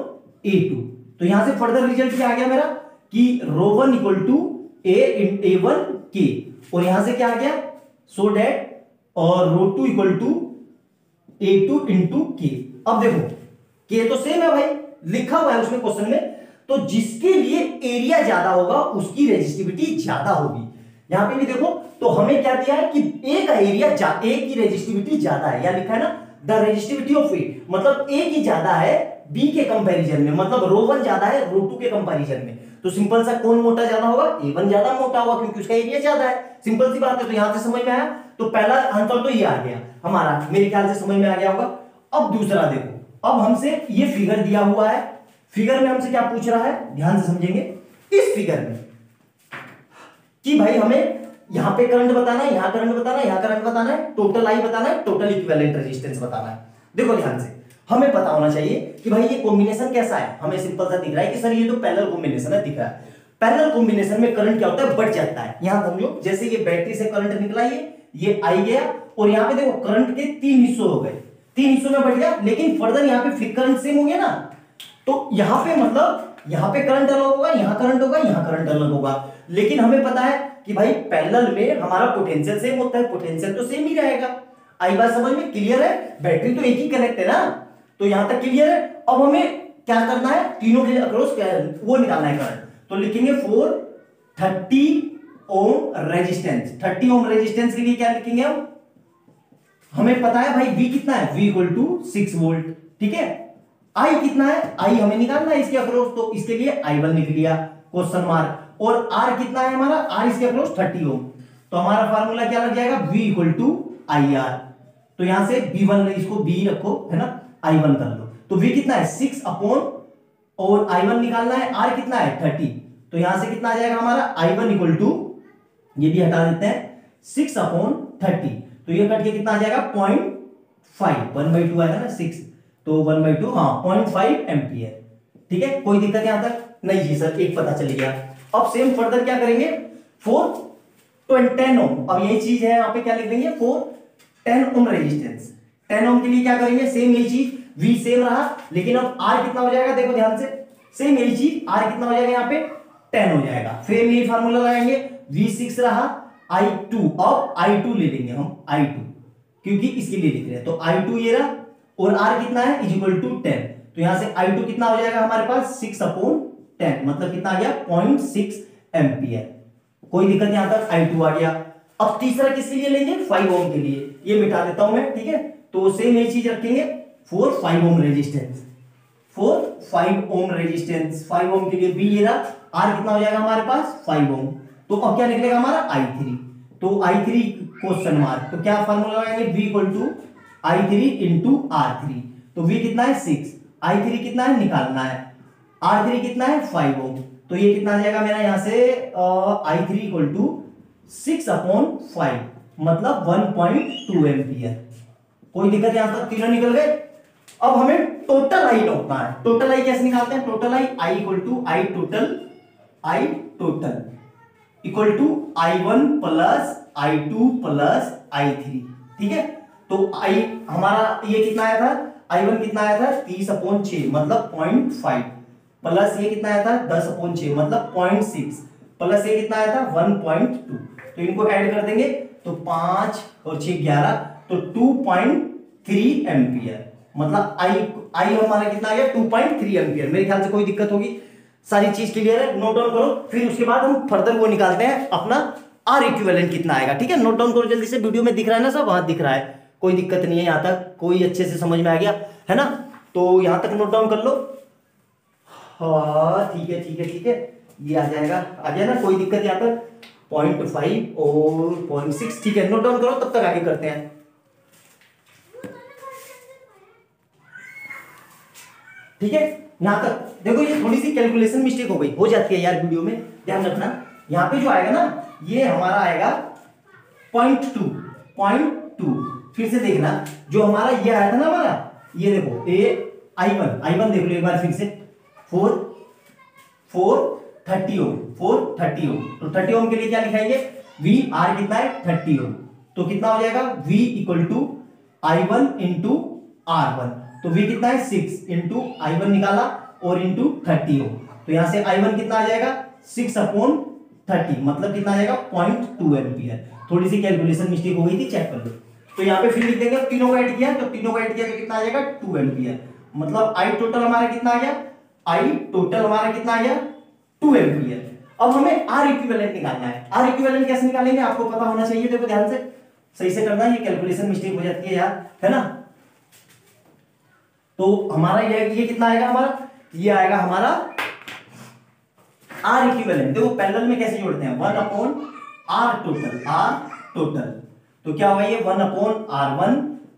A2, तो यहां से फर्दर रिजल्ट क्या आ गया मेरा कि रो 1 इक्वल टू A1 के, और यहां से क्या आ गया, सो दैट और रो 2 इक्वल टू A2 इंटू के। अब देखो के तो सेम है भाई, लिखा हुआ है उसमें क्वेश्चन में, तो जिसके लिए एरिया ज्यादा होगा उसकी रेजिस्टिविटी ज्यादा होगी। यहां पे भी देखो, तो हमें क्या दिया है कि ए का एरिया ए की रेजिस्टिविटी ज्यादा है, या लिखा है ना द रेजिस्टिविटी ऑफ ए, मतलब ए की ज्यादा है बी के कंपैरिजन में, मतलब रो 1 ज्यादा है रो 2 के कंपैरिजन में, तो सिंपल सा कौन मोटा ज्यादा होगा, A1 ज्यादा मोटा होगा, क्योंकि उसका एरिया ज्यादा है, सिंपल सी बात है। तो यहां से समझ में आया, तो पहला आंसर तो ये आ गया हमारा, मेरे ख्याल से समझ में आ गया होगा। अब दूसरा देखो, अब हमसे ये फिगर दिया हुआ है, फिगर में हमसे क्या पूछ रहा है, ध्यान से समझेंगे इस फिगर में कि भाई हमें यहां पे करंट बताना है, यहां करंट बताना है, यहां करंट बताना है, टोटल आई बताना है, टोटल इक्विवेलेंट रेजिस्टेंस बताना है। देखो ध्यान से, हमें पता होना चाहिए कि भाई ये कॉम्बिनेशन कैसा है, हमें सिंपल सा दिख रहा है कि सर ये तो पैरेलल कॉम्बिनेशन है, दिख रहा है। पैरेलल कॉम्बिनेशन में करंट क्या होता है, बढ़ जाता है। यहां समझो, जैसे ये बैटरी से करंट निकला, ये आई गया, और यहां पे देखो करंट के 3 हिस्सों हो गए, 3 हिस्सों में बढ़ गया, लेकिन फर्दर यहां पे फिर करंट सेम हो गया ना, तो यहां पे मतलब यहां पे करंट अलग होगा, यहां करंट होगा, यहां करंट अलग होगा, लेकिन हमें पता है कि भाई पैरेलल में हमारा पोटेंशियल सेम होता है, पोटेंशियल तो सेम ही रहेगा। आई बात समझ में, क्लियर है, बैटरी तो एक ही कनेक्ट है ना, तो यहां तक क्लियर है। अब हमें क्या करना है, तीनों के अक्रॉस वो निकालना है करंट, तो लिखेंगे 430 ओम रेजिस्टेंस, 30 ओम रेजिस्टेंस के लिए क्या लिखेंगे हम, हमें पता है भाई V कितना है, V इक्वल टू 6 वोल्ट, ठीक है। I कितना है, I हमें निकालना है इसके अक्रॉस, तो इसके लिए I1 लिख लिया क्वेश्चन मार्क, और R कितना है हमारा, R इसके अक्रॉस 30 ओम, तो हमारा फार्मूला क्या लग जाएगा, V इक्वल टू IR, तो यहां से B1 इसको B रखो, है ना, I1 कर लो, तो V कितना है 6 अपॉन, और I1 निकालना है, R कितना है 30, तो यहां से कितना आ जाएगा हमारा I1 इक्वल टू, ये भी हटा देते हैं, 6 अपॉन 30, तो ये कट के कितना आ जाएगा 0.5, 1/2 आएगा ना 6, तो 1/2, हाँ 0.5 एम्पियर, ठीक है। कोई दिक्कत यहां तक नहीं जी सर, एक पता चल गया। अब सेम फर्दर क्या करेंगे, 10 ओम, अब यही चीज है, यहाँ पे क्या लिख देंगे 10 ओम रेजिस्टेंस, 10 ओम के लिए क्या करेंगे, सेम यही चीज, V सेम रहा, लेकिन अब R कितना हो जाएगा, देखो ध्यान से, सेम यही चीज, R कितना हो जाएगा यहाँ पे 10 हो जाएगा, फिर यही फार्मूला लगाएंगे, V6 रहा, I2, अब I2 ले लेंगे हम, I2 क्योंकि इसके लिए लिख रहे हैं, तो I2 ये रहा, और R कितना है इज इक्वल टू 10। तो यहां से I2 कितना हो जाएगा हमारे पास 6/10, मतलब कितना आ गया 0.6 एम्पियर। कोई दिक्कत यहां तक, I2 आ गया। अब तीसरा किसके लिए लेंगे 5 ओम के लिए, ये मिटा देता हूं मैं, ठीक है। तो सेम ये चीज रखेंगे for 5 ohm resistance, for 5 ohm resistance, 5 ओम के लिए भी ये रहा। R कितना हो जाएगा हमारे पास 5 ओम। तो अब क्या निकलेगा हमारा I3। तो I3 क्वेश्चन मार्क, तो क्या फार्मूला लगाएंगे V equal to I3 into R3। तो V कितना है 6, I3 कितना है निकालना है, R3 कितना है 5 ओम। तो ये कितना आ जाएगा मेरा यहां से I3 इक्वल टू 6/5, मतलब 1.2 एम्पियर। कोई दिक्कत यहां तक, तीनों निकल गए। अब हमें टोटल आई निकालना है। टोटल आई कैसे निकालते हैं, total I equal to I total equal to I1 plus I2 plus I3, ठीक है। तो आई हमारा ये कितना आया था, I1 कितना आया था 30/6, मतलब 0.5, प्लस ये कितना आया था 10/6, मतलब 0.6, प्लस ये कितना आया था 1.2। तो इनको ऐड कर देंगे तो 5 और 6 11, तो 2.3 एम्पियर, मतलब आई हमारा कितना आ गया 2.3 एम्पियर। मेरे ख्याल से कोई दिक्कत होगी, सारी चीज क्लियर है, नोट डाउन करो। फिर उसके बाद हम फर्दर वो निकालते हैं अपना आर इक्विवेलेंट कितना आएगा, ठीक है। नोट डाउन करो जल्दी से, वीडियो में दिख रहा है ना सब, वहां दिख रहा है, कोई दिक्कत नहीं है यहां तक, कोई अच्छे से समझ में आ गया है ना। तो यहां तक नोट डाउन कर लो। हाँ ठीक है ठीक है ठीक है, ये आ जाएगा, आ गया ना, कोई दिक्कत यहां तक। 0.5 और 0.6, ठीक है, नोट डाउन करो, तब तक आगे करते हैं। ठीक है, यहां तक देखो, ये थोड़ी सी कैलकुलेशन मिस्टेक हो गई, हो जाती है यार वीडियो में, ध्यान रखना। यहां पे जो आएगा ना, ये हमारा आएगा 0.2। फिर से देखना, जो हमारा ये आया था ना हमारा, ये देखो I1 देख लो एक बार फिर से, 430 ओम, 430 ओम। तो 30 ओम के लिए क्या लिखाएंगे, V R कितना है 30 ओम। तो कितना हो जाएगा V equal to I1 into R1। तो V कितना है 6 इंटू I1 निकाला और इंटू 30 ओम। तो यहां से I1 कितना आ जाएगा 6/30, मतलब कितना आ जाएगा 0.2 एम्पियर। थोड़ी सी कैलकुलेशन मिस्टेक हो गई थी, चेक कर लो। तो यहाँ पे फिर लिख देंगे, तीनों का ऐड किया, तो तीनों का ऐड किया तो कितना आ जाएगा 2 एम्पियर, मतलब I टोटल हमारा कितना आ गया, I टोटल हमारा कितना आ गया 2 एम्पियर। अब हमें R इक्विवेलेंट निकालना है। R इक्विवेलेंट कैसे निकालेंगे आपको पता होना चाहिए, देखो ध्यान से सही से करना, ये कैलकुलेशन मिस्टेक हो जाती है यार, है ना। तो हमारा ये कितना आएगा, हमारा ये आएगा हमारा R इक्विवेलेंट। देखो पैरेलल में कैसे जोड़ते हैं, 1/R टोटल। तो क्या होगा ये 1/R1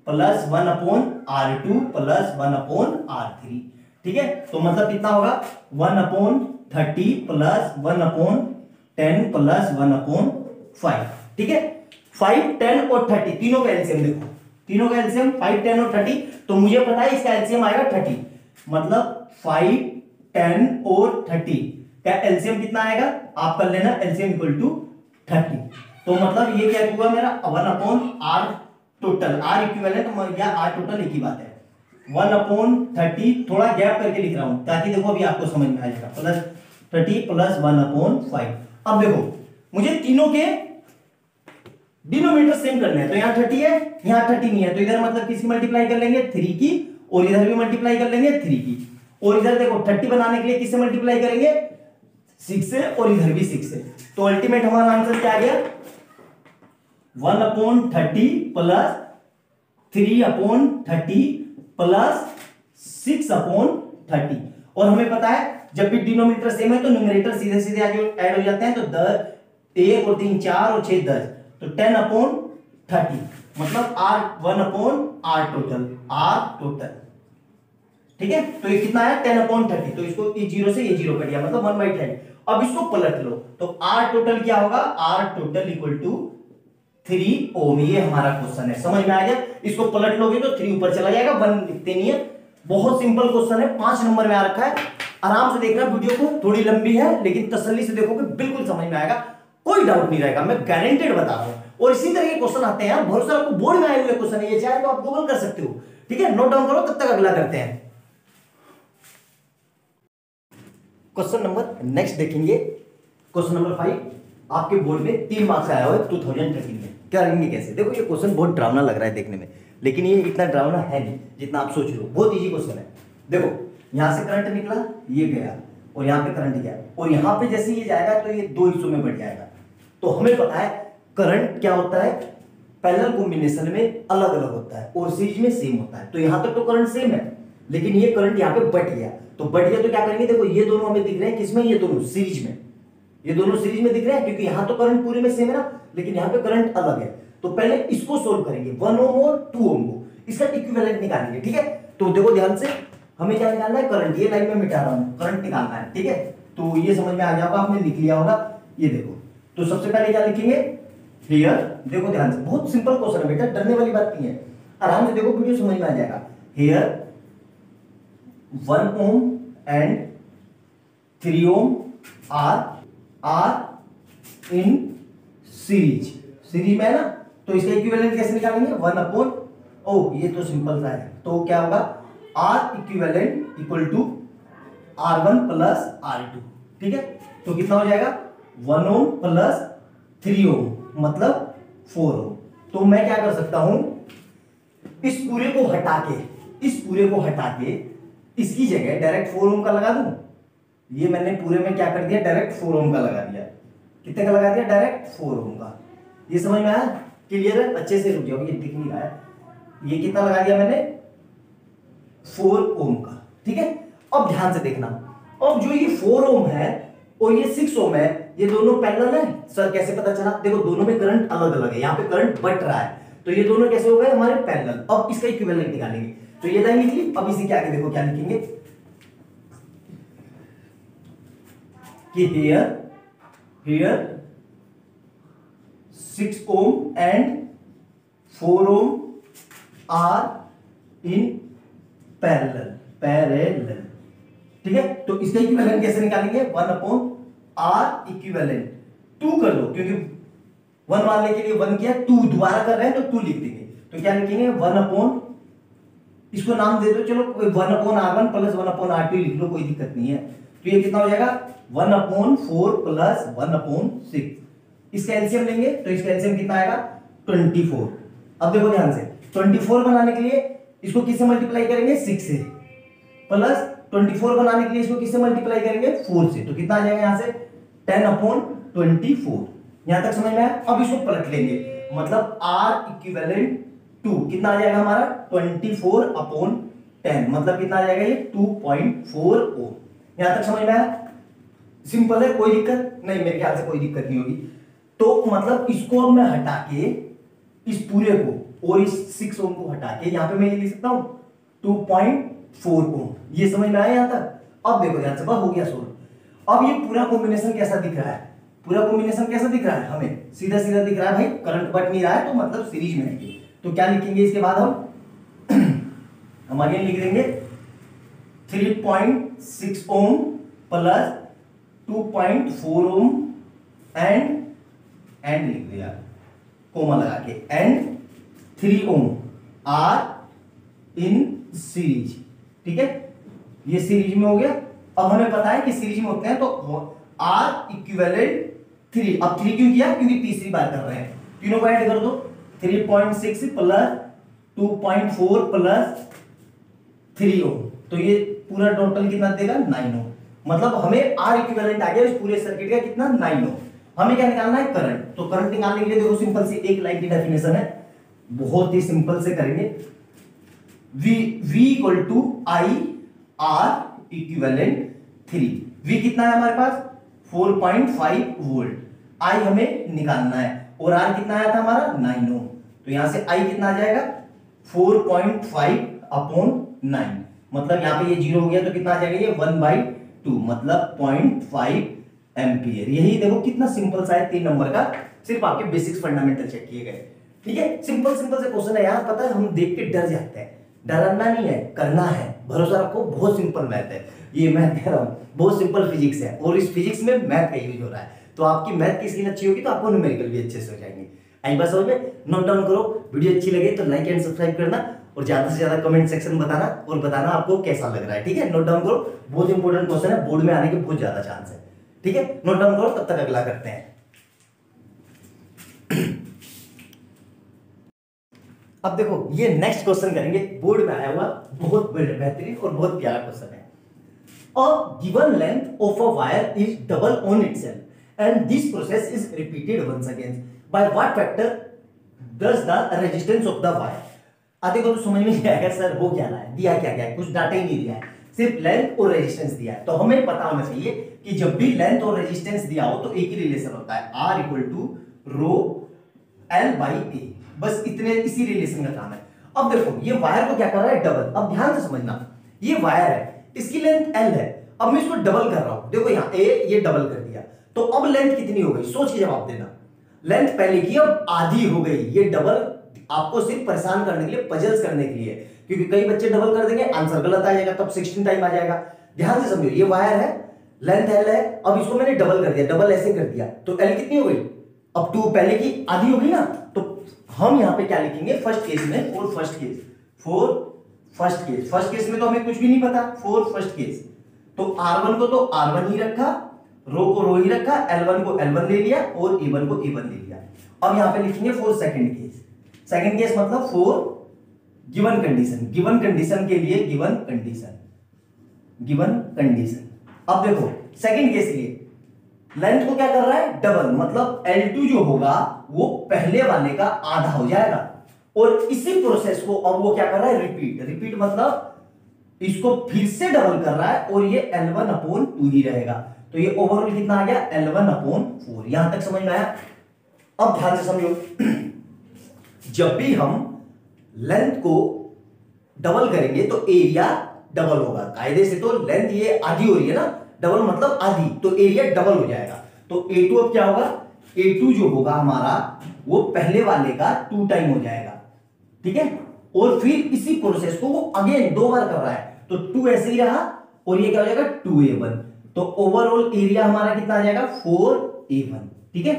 plus 1/R2 plus 1/R3, ठीक है। तो मतलब कितना होगा 1/30 प्लस 1/10 प्लस 1/5, ठीक है। 5, 10 और 30 तीनों का एलसीएम देखो, तीनों का एलसीएम 5, 10 और 30। तो मुझे पता है इसका एलसीएम आएगा 30, मतलब 5, 10 और 30 का एलसीएम कितना आएगा, आप कर लेना, एलसीएम इक्वल टू 30। तो मतलब ये क्या हुआ मेरा 1/R टोटल, R इक्विवेलेंट या R टोटल एक ही बात है। 1/30, थोड़ा गैप करके लिख रहा हूं ताकि देखो अभी आपको समझ में आ जाएगा, प्लस 30 प्लस 1/5। अब देखो मुझे तीनों के डिनोमिनेटर सेम करने हैं, तो यहाँ 30 है, यहाँ 30 नहीं है, तो इधर मतलब किसकी मल्टीप्लाई कर लेंगे 3 की, और इधर भी मल्टीप्लाई कर लेंगे 3 की, और इधर देखो 30 बनाने के लिए किससे मल्टीप्लाई करेंगे 6 से, और इधर भी 6 से। तो अल्टीमेट हमारा आंसर क्या आ गया 1/30 प्लस 3/30 प्लस 6/30। और हमें पता है जब भी डिनोमिनेटर सेम है तो न्यूमरेटर सीधे सीधे आगे ऐड हो जाते हैं, तो 1 और 3 4 और 6 10, तो 10/30, मतलब R टोटल, ठीक है। तो ये कितना है 10/30, तो इसको इस 0 से ये 0 कट गया, मतलब 1/10। अब इसको पलट लो, तो R टोटल क्या होगा, R टोटल इक्वल टू 3 ओम। ये हमारा क्वेश्चन है, समझ में आ गया। इसको पलट लोगे तो 3 ऊपर चला जाएगा, 1 लिखते नहीं है। बहुत सिंपल क्वेश्चन है, 5 नंबर में आ रखा है। आराम से देखना वीडियो को, थोड़ी लंबी है लेकिन तसल्ली से देखोगे बिल्कुल समझ में आएगा, कोई डाउट नहीं रहेगा, मैं गारंटेड बता रहा हूं। और इसी तरह के क्वेश्चन आते हैं यार, बहुत सारा आपको बोर्ड में आए हुए क्वेश्चन है, ये चाहे तो आप गूगल कर सकते हो, ठीक है। नोट डाउन करो, तब तक अगला करते हैं। क्वेश्चन नंबर नेक्स्ट देखेंगे, क्वेश्चन नंबर 5 आपके बोर्ड में 3 मार्क्स आया हुआ है 2013 में। क्या रहेंगे कैसे, देखो ये क्वेश्चन बहुत डरावना लग रहा है देखने में, लेकिन ये इतना डरावना है नहीं जितना आप सोच रहे हो, बहुत इजी क्वेश्चन है। देखो यहां से करंट निकला, ये गया और यहाँ पे करंट गया, और यहाँ पे जैसे ये जाएगा तो ये दो हिस्सों में बढ़ जाएगा। तो हमें पता है करंट क्या होता है, पैरेलल कॉम्बिनेशन में अलग अलग होता है और सीरीज में सेम होता है। तो यहां तक तो करंट सेम है, लेकिन ये करंट यहाँ पे बढ़ गया, तो बढ़ गया तो क्या करेंगे, देखो ये दोनों हमें दिख रहे हैं किसमें, ये दोनों सीरीज में, ये दोनों सीरीज में दिख रहे हैं, क्योंकि यहाँ तो करंट पूरे में सेम है ना, लेकिन यहाँ पे करंट अलग है। तो पहले इसको सोल्व करेंगे, 1 ओम और 2 ओम को, इसका इक्विवेलेंट निकालेंगे। ठीक है, तो देखो ध्यान से, हमें क्या निकालना है, करंट, ये लाइन में मिटा रहा हूं, करंट निकालना है। ठीक है, तो ये समझ में आ गया होगा, आपने लिख लिया होगा। ये देखो, तो सबसे पहले क्या लिखेंगे, हियर, देखो ध्यान से, बहुत सिंपल क्वेश्चन है बेटा, डरने वाली बात नहीं है, आराम से देखो, वीडियो समझ में आ जाएगा। Here 1 ohm and 3 ohm are in series, series में है ना, तो इसका इक्विवेलेंट कैसे निकालेंगे, 1 अपॉन, ओ ये तो सिंपल सा है, तो क्या होगा, R equivalent equal to R1 plus R2। ठीक है, तो कितना हो जाएगा, 1 ओम प्लस 3 ओम मतलब 4 ओम। तो मैं क्या कर सकता हूं, इस पूरे को हटा के, इस पूरे को हटा के इसकी जगह डायरेक्ट 4 ओम का लगा दूं। ये मैंने पूरे में क्या कर दिया, डायरेक्ट 4 ओम का लगा दिया। कितने का लगा दिया, डायरेक्ट 4 ओम का। ये समझ में आया, क्लियर है, अच्छे से रुक जाओ, ये दिख नहीं रहा है, ये कितना लगा दिया मैंने, 4 ओम का। ठीक है, अब ध्यान से देखना, अब जो ये 4 ओम है और ये 6 ओम है, ये दोनों पैरेलल है। सर कैसे पता चला, देखो दोनों में करंट अलग अलग है, यहाँ पे करंट बढ़ रहा है, तो ये दोनों कैसे हो गए हमारे पैरेलल। अब इसका इक्विवेलेंट निकालेंगे, तो ये लाइन लिख ली। अब इसी के आगे देखो क्या लिखेंगे कि here 6 ohm and 4 ohm are in parallel. ठीक है, तो इसका इक्विवेलेंट कैसे निकालेंगे, 1 अपॉन आर इक्विवेलेंट 2 कर दो, क्योंकि 1 मानने के लिए 1 किया, 2 दोबारा कर रहे हैं तो 2 लिख देंगे। तो क्या लिखेंगे, 1 अपॉन, इसको नाम दे दो, चलो 1 upon R1 plus 1 upon R2 लिख लो, कोई दिक्कत नहीं है। तो ये कितना हो जाएगा, 1 अपॉन 4 प्लस 1 अपॉन 6। इसका एलसीएम लेंगे तो इसका एलसीएम कितना आएगा, 24। अब देखो ध्यान से, 24 बनाने के लिए इसको किससे मल्टीप्लाई करेंगे, 6 से, प्लस 24 बनाने के लिए इसको किससे मल्टीप्लाई करेंगे, 4 से। तो कितना आ जाएगा यहां से, 10 अपॉन 24। यहां तक समझ में आया। अब इसको पलट लेंगे, मतलब R इक्विवेलेंट 2 कितना आ जाएगा हमारा, 24 अपॉन 10, मतलब कितना आ जाएगा ये 2.4 ओम। यहां तक समझ में आया, सिंपल है, कोई दिक्कत नहीं, मेरे ख्याल से कोई दिक्कत नहीं होगी। तो मतलब इसको अब मैं हटा के, इस पूरे को और इस 6 ओम को हटा के यहां पे मैं ये लिख सकता हूं 2.4 ओम। ये समझ में आया यहां तक। अब देखो ध्यान से, बस हो गया सोल्व। अब ये पूरा कॉम्बिनेशन कैसा दिख रहा है, पूरा कॉम्बिनेशन कैसा दिख रहा है, हमें सीधा सीधा दिख रहा है भाई, करंट बढ़ नहीं रहा है, तो मतलब सीरीज में है। तो क्या लिखेंगे इसके बाद हम आगे लिख देंगे 3.6 ओम प्लस 2.4 ओम एंड लिख दिया कोमा लगा के, and 3 ohm are in series. ठीक है, ये सीरीज में हो गया। अब हमें पता है कि सीरीज में होते हैं तो आर इक्विवेलेंट 3। अब 3 क्यों किया, क्योंकि तीसरी बार कर रहे हैं, तीनों को ऐड कर दो, 3.6 प्लस 2.4 प्लस 3 ओम, तो ये पूरा टोटल कितना देगा, 9 ओम। मतलब हमें आर इक्विवेलेंट आ गया इस पूरे सर्किट का कितना, 9 ओम। हमें क्या निकालना है, करंट। तो करंट निकालने के लिए देखो सिंपल सी एक लाइन की डेफिनेशन है, बहुत ही सिंपल से करेंगे। V equal to I R equivalent 3। V कितना है हमारे पास, 4.5 वोल्ट। I हमें निकालना है, और R कितना आया था हमारा, 9 ओम। तो यहां से I कितना आ जाएगा, 4.5 अपॉन 9, मतलब यहां पे ये 0 हो गया तो कितना आ जाएगा ये 1/2, मतलब 0.5 एम्पियर। यही देखो कितना सिंपल सा है, 3 नंबर का, सिर्फ आपके बेसिक्स फंडामेंटल चेक किए गए। ठीक है, सिंपल सिंपल से क्वेश्चन है यार, पता है हम देख के डर जाते हैं, डरना नहीं है, करना है, भरोसा रखो, बहुत सिंपल मैथ है ये, मैथ कह रहा हूं, बहुत सिंपल फिजिक्स है, और इस फिजिक्स में मैथ का यूज हो रहा है। तो आपकी मैथ की स्किल अच्छी होगी तो आपको न्यूमेरिकल भी अच्छे से हो जाएंगे। आई बात समझ में, नोट डाउन करो। वीडियो अच्छी लगे तो लाइक एंड सब्सक्राइब करना, और ज्यादा से ज्यादा कमेंट सेक्शन में बताना, और बताना आपको कैसा लग रहा है। ठीक है, नोट डाउन करो, बहुत इंपॉर्टेंट क्वेश्चन है, बोर्ड में आने के बहुत ज्यादा चांस है। ठीक है, नोट डाउन करो, तब तक अगला करते हैं। अब देखो ये नेक्स्ट क्वेश्चन करेंगे, बोर्ड में आया हुआ बहुत बेहतरीन और बहुत प्यारा क्वेश्चन है। A given length of a wire is double on itself and this process is repeated once again. By what factor does the resistance of the wire? आते को तो समझ में नहीं आएगा सर वो क्या है, दिया क्या क्या है, कुछ डाटा ही नहीं दिया है, सिर्फ लेंथ और रेजिस्टेंस दिया है। तो हमें पता होना चाहिए कि जब भी लेंथ और रेजिस्टेंस दिया हो तो एक ही रिलेशन होता है, R equal to rho L by A, बस इतने इसी रिलेशन का काम है। अब देखो ये वायर को क्या कर रहा है, डबल। अब ध्यान से समझना, ये वायर है, इसकी लेंथ L है, अब मैं इसको डबल कर रहा हूं, देखो यहाँ A ये डबल कर दिया, तो अब लेंथ कितनी हो गई, सोच के जवाब देना। लेंथ पहले की अब आधी हो गई, ये डबल आपको सिर्फ परेशान करने के लिए, पजल्स करने के लिए, क्योंकि कई बच्चे डबल कर देंगे आंसर गलत आ जाएगा, तब 16 टाइम आ जाएगा। ध्यान से समझो, ये वायर है, लेंथ L है, अब इसको मैंने डबल कर दिया, डबल ऐसे कर दिया, तो L कितनी हो गई, अब 2 पहले की आधी हो गई ना, तो हम यहां पे क्या लिखेंगे फर्स्ट केस में, for first case, for first case, first case में तो हमें कुछ भी नहीं पता, फॉर फर्स्ट केस, तो R1 को तो R1 ही रखा, रो को रो ही रखा, L1 को L1 ले लिया और A1 को A1 ले लिया। अब यहां पे लिखेंगे for second case, second case मतलब for given condition, given condition के लिए गिवन कंडीशन, गिवन कंडीशन। अब देखो सेकंड केस के लिए लेंथ को क्या कर रहा है, डबल, मतलब L2 जो होगा वो पहले वाले का आधा हो जाएगा, और इसी प्रोसेस को अब वो क्या कर रहा है, रिपीट, रिपीट मतलब इसको फिर से डबल कर रहा है, और ये L1 अपॉन 2 ही रहेगा, तो ये ओवरऑल कितना आ गया, L1 अपॉन 4। यहां तक समझ में आया। अब ध्यान से समझो, जब भी हम लेंथ को डबल करेंगे तो एरिया डबल होगा, कायदे से तो लेंथ ये आधी हो रही है ना, डबल मतलब आधी, तो एरिया डबल हो जाएगा, तो A2 अब क्या होगा, A2 जो होगा हमारा वो पहले वाले का 2 टाइम हो जाएगा, ठीक है, और फिर इसी प्रोसेस को वो अगेन 2 बार कर रहा है, तो 2 ऐसे ही रहा, और ये क्या हो जाएगा 2A1, तो ओवरऑल एरिया हमारा कितना आ जाएगा 4A1, ठीक है।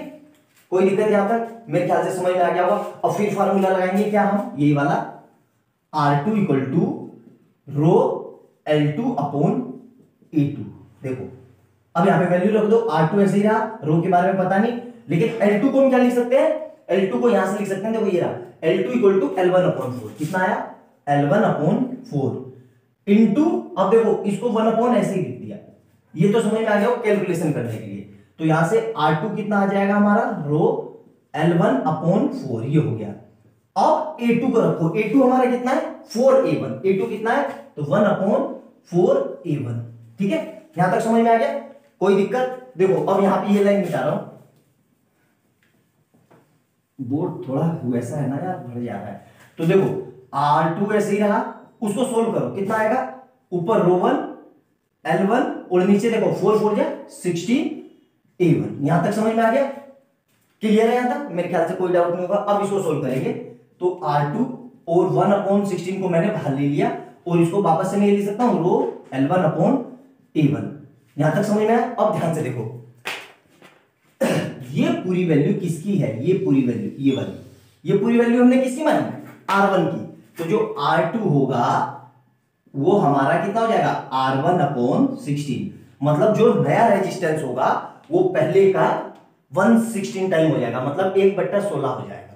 कोई दिक्कत यहां तक, मेरे ख्याल से समझ में आ गया होगा। अब फिर फार्मूला लगाएंगे क्या हम, यही वाला R2 equal to row L2 upon A2। देखो अब यहां पे वैल्यू रख दो, R2 ऐसे ही रहा, रो के बारे में पता नहीं, लेकिन L2 को हम क्या लिख सकते हैं, L2 को यहां से लिख सकते हैं, देखो ये रहा L2 equal to L1 upon 4, कितना आया L1 अपॉन 4 इंटू, अब देखो इसको 1 अपॉन ऐसे ही लिख दिया, ये तो समझ में आ गया कैलकुलेशन करने के लिए, तो यहां से R2 कितना आ जाएगा हमारा, रो L1 अपॉन 4, ये हो गया। अब A2 को रखो, A2 हमारा कितना है 4A1, A2 कितना है, तो 1 अपॉन 4A1, ठीक है, यहां तक समझ में आ गया, कोई दिक्कत। देखो अब यहां पे ये लाइन मिटा रहा हूं, बोर्ड थोड़ा वैसा है ना यार, भर जा रहा है, तो देखो R2 ऐसे ही रहा, उसको सोल्व करो, कितना आएगा, ऊपर रो 1 L1 और नीचे देखो 4 4 जा 16A1, यहां तक समझ में आ गया, क्लियर है यहां तक, मेरे ख्याल से कोई डाउट नहीं होगा। अब इसको सोल्व करेंगे, तो R2 और 1 अपॉन 16 को मैंने बाहर ले लिया, और इसको वापस से मैं लिख सकता हूं रो L1 अपॉन A1, यहां तक समझ में आया। अब ध्यान से देखो, ये पूरी वैल्यू किसकी है, ये पूरी वैल्यू, ये वाली, ये पूरी वैल्यू हमने किसकी मानी, R1 की, तो जो R2 होगा वो हमारा कितना हो जाएगा, R1 अपॉन 16, मतलब जो नया रेजिस्टेंस होगा वो पहले का 116 टाइम हो जाएगा, मतलब 1/16 हो जाएगा।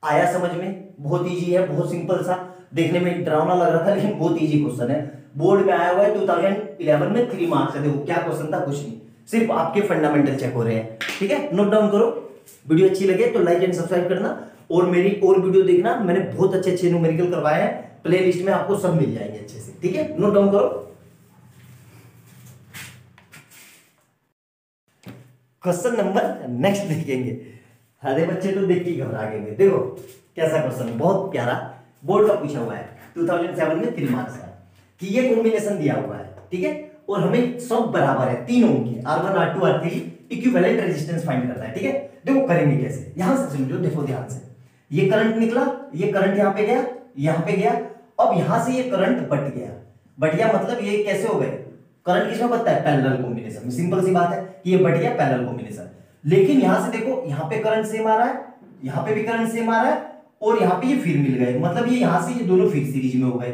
आया समझ में, बहुत इजी है, बहुत सिंपल सा, देखने में डरावना लग रहा था लेकिन बहुत इजी क्वेश्चन है, बोर्ड में आया हुआ है 2011 में 3 मार्क्स है। देखो क्या क्वेश्चन था, कुछ नहीं, सिर्फ आपके फंडामेंटल चेक हो रहे हैं, ठीक है, नोट डाउन करो। वीडियो अच्छी लगे तो लाइक एंड सब्सक्राइब करना, और मेरी और वीडियो देखना, मैंने बहुत अच्छे अच्छे न्यूमेरिकल करवाए हैं, प्ले लिस्ट में आपको सब मिल जाएंगे अच्छे से, ठीक है, नोट डाउन करो। क्वेश्चन नंबर नेक्स्ट देखेंगे, सारे बच्चे तो देख के घबरा गए। देखो कैसा क्वेश्चन, बहुत प्यारा, बोर्ड का पूछा हुआ है, 2007 में 3 मार्क्स का, कि ये कॉम्बिनेशन दिया हुआ है, ठीक है, और हमें सब बराबर है, 3 ओम के, R1 R2 R3 equivalent resistance find करना है, ठीक है। देखो करेंगे कैसे, यहां से समझो, देखो ध्यान से, ये करंट निकला, ये करंट यहां पे गया, यहां पे गया, अब यहां से ये करंट बट गया, बट गया मतलब ये कैसे हो गए, करंट किसमें बटता है, पैरेलल कॉम्बिनेशन में, सिंपल सी बात है कि ये बट गया पैरेलल कॉम्बिनेशन। लेकिन यहां से देखो, यहां पे करंट सेम आ रहा है, यहां पे भी करंट सेम आ रहा है, और यहां पे ये फिर मिल गए, मतलब ये यहां से ये दोनों फिर सीरीज में हो गए,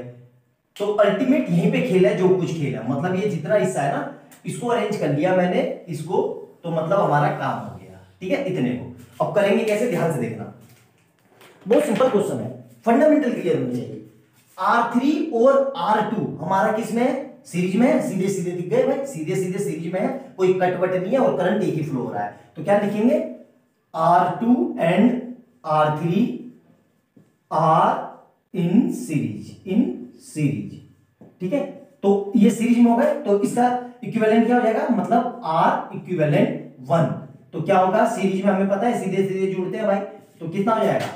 तो अल्टीमेट यहीं पे खेल है जो कुछ खेल है, मतलब ये जितना हिस्सा है ना, इसको अरेंज कर लिया मैंने इसको, तो मतलब हमारा काम हो गया, ठीक है, इतने को। अब करेंगे कैसे, ध्यान से देखना, बहुत सिंपल क्वेश्चन है। फंडामेंटल क्लियर होनी चाहिए। R3 और R2 हमारा किस में है, सीरीज में है, सीधे सीधे दिख गए भाई, सीधे सीधे सीरीज में है, कोई कट वट नहीं है और करंट एक ही फ्लो हो रहा है। तो क्या लिखेंगे, R2 and R3 are in series, ठीक है। तो ये सीरीज में हो गए, तो इसका इक्विवेलेंट क्या हो जाएगा, मतलब R इक्विवेलेंट 1। तो क्या होगा, सीरीज में हमें पता है सीधे सीधे जुड़ते हैं भाई, तो कितना हो जाएगा,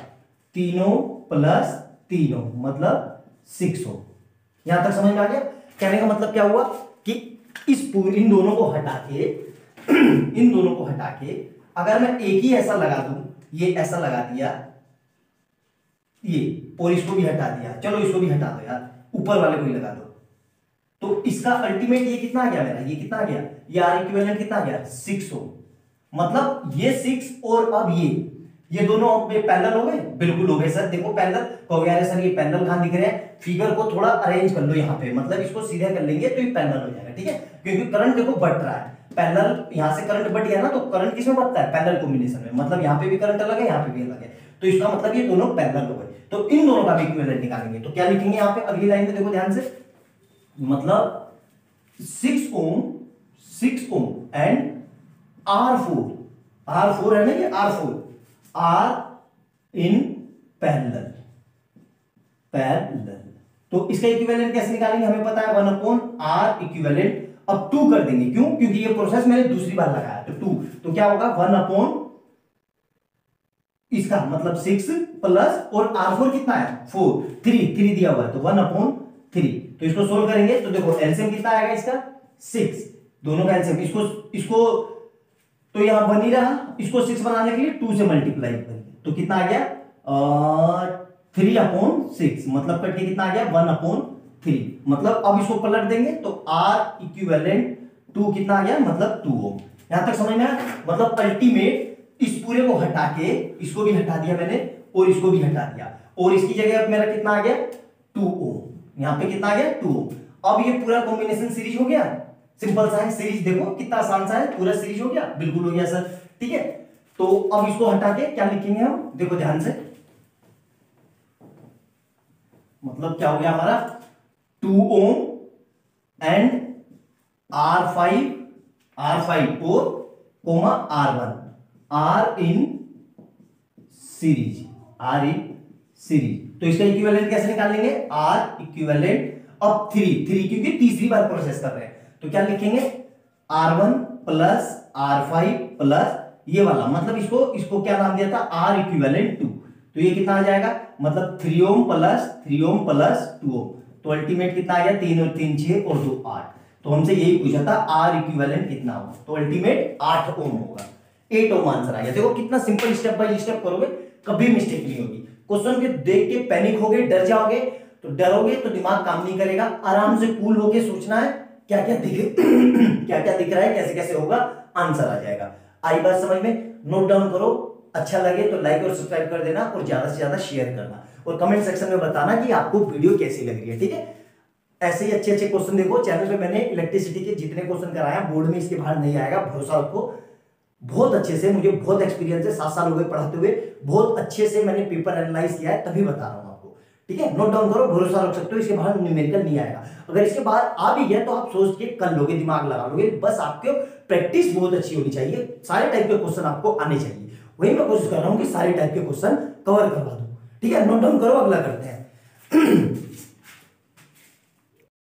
तीनों प्लस तीनों मतलब 6 हो। यहां तक समझ में आ गया। कहने का मतलब क्या हुआ कि इन दोनों को हटा के इन दोनों को हटा के अगर मैं एक ही ऐसा लगा दूं, ये ऐसा लगा दिया ये, और इसको भी हटा दिया, चलो इसको भी हटा दो यार, ऊपर वाले को ही लगा दो, तो इसका अल्टीमेट ये कितना आ गया मेरा, ये कितना आ गया, ये आर इक्विवेलेंट कितना आ गया, 6 हो। मतलब ये 6 और अब ये दोनों पैरेलल हो गए, बिल्कुल हो गए सर। देखो पैरेलल हो गया सर, ये पैरेलल कहां दिख रहे हैं, फिगर को थोड़ा अरेंज कर लो यहाँ पे, मतलब इसको सीधा कर लेंगे तो ये पैरेलल हो जाएगा, ठीक है। क्योंकि करंट देखो बढ़ रहा है, पैरेलल यहां से करंट बढ़ गया ना, तो करंट किसमें बढ़ता है, पैरेलल कॉम्बिनेशन में, मतलब यहाँ पे भी करंट अलग है, यहाँ पे भी अलग है, तो इसका मतलब ये दोनों पैरेलल हो गए। तो इन दोनों का भी इक्विवेलेंट निकालेंगे, तो क्या लिखेंगे यहाँ पे अगली लाइन में, देखो ध्यान से, मतलब 6 ओम एंड R4 है ना, ये R4 आर इन पैरेलल, तो इसका इक्विवेलेंट कैसे निकालेंगे, हमें पता है 1/R इक्विवेलेंट। अब 2 कर देंगे, क्यों, क्योंकि ये प्रोसेस मैंने दूसरी बार लगाया, तो 2, तो क्या होगा 1/, इसका मतलब 6 प्लस, और R4 कितना है 4, 3 दिया हुआ है, तो 1/3। तो इसको सोल्व करेंगे तो देखो एलसीएम कितना आएगा इसका, 6, दोनों का एलसीएम, इसको तो यहां 1 ही रहा, इसको 6 बनाने के लिए 2 से मल्टीप्लाई करेंगे, तो कितना आ गया 3/6, मतलब कट के कितना आ गया 1/3। मतलब अब इसको पलट देंगे तो R इक्विवेलेंट 2 कितना आ गया, मतलब 2 ओम। यहां तक समझ में आया। मतलब अल्टीमेट इस पूरे को हटा के इसको भी हटा दिया मैंने, और इसको भी हटा दिया, और इसकी जगह अब मेरा कितना आ गया 2 ओम, यहां पे कितना आ गया 2 ओम। अब ये पूरा कॉम्बिनेशन सीरीज हो गया, सिंपल सा है सीरीज, देखो कितना आसान सा है, पूरा सीरीज हो गया, बिल्कुल हो गया सर, ठीक है। तो अब इसको हटा के क्या लिखेंगे हम, देखो ध्यान से, मतलब क्या हो गया हमारा 2 ओम एंड R5 और coma R1, R in series, तो इसका इक्विवेलेंट कैसे निकालेंगे, R इक्विवेलेंट अब 3 क्योंकि तीसरी बार प्रोसेस कर रहे हैं, तो क्या लिखेंगे R1 प्लस R5 प्लस ये वाला, मतलब इसको क्या नाम दिया था, R इक्विवेलेंट 2, तो ये कितना आ जाएगा, मतलब 3 ओम प्लस 2 ओम, तो अल्टीमेट कितना आ गया, 3 और 3 6 और 2 8। तो हमसे यही पूछा था R इक्विवेलेंट कितना होगा, तो अल्टीमेट 8 ओम होगा, 8 ओम आंसर आ गया। देखो कितना सिंपल, स्टेप बाय स्टेप करोगे कभी मिस्टेक नहीं होगी। क्वेश्चन के देख के पैनिक होगे, डर जाओगे, तो डरोगे तो दिमाग काम नहीं करेगा। आराम से कूल होके सोचना है, क्या क्या दिख रहा है, कैसे कैसे होगा, आंसर आ जाएगा। आई बात समझ में, नोट डाउन करो, अच्छा लगे तो लाइक और सब्सक्राइब कर देना, और ज्यादा से ज्यादा शेयर करना, और कमेंट सेक्शन में बताना कि आपको वीडियो कैसी लग रही है, ठीक है। ऐसे ही अच्छे अच्छे क्वेश्चन देखो चैनल पे, मैंने इलेक्ट्रिसिटी के जितने क्वेश्चन कराया बोर्ड में, इसके बाहर नहीं आएगा, भरोसा रखो। बहुत अच्छे से, मुझे बहुत एक्सपीरियंस है, 7 साल हो गए पढ़ाते हुए, बहुत अच्छे से मैंने पेपर एनालाइज किया है, तभी बता रहा हूं आपको, ठीक है। नोट डाउन करो, भरोसा रख सकते हो, इसके बाहर न्यूमेरिकल नहीं आएगा। अगर इसके बाहर आ भी गया तो आप सोच के कर लोगे, दिमाग लगा लोगे, बस आपको प्रैक्टिस बहुत अच्छी होनी चाहिए, सारे टाइप के क्वेश्चन आपको आने चाहिए। वही मैं कोशिश कर रहा हूं कि सारे टाइप के क्वेश्चन कवर करवा दूं, ठीक है। नोट डाउन करो, अगला करते हैं।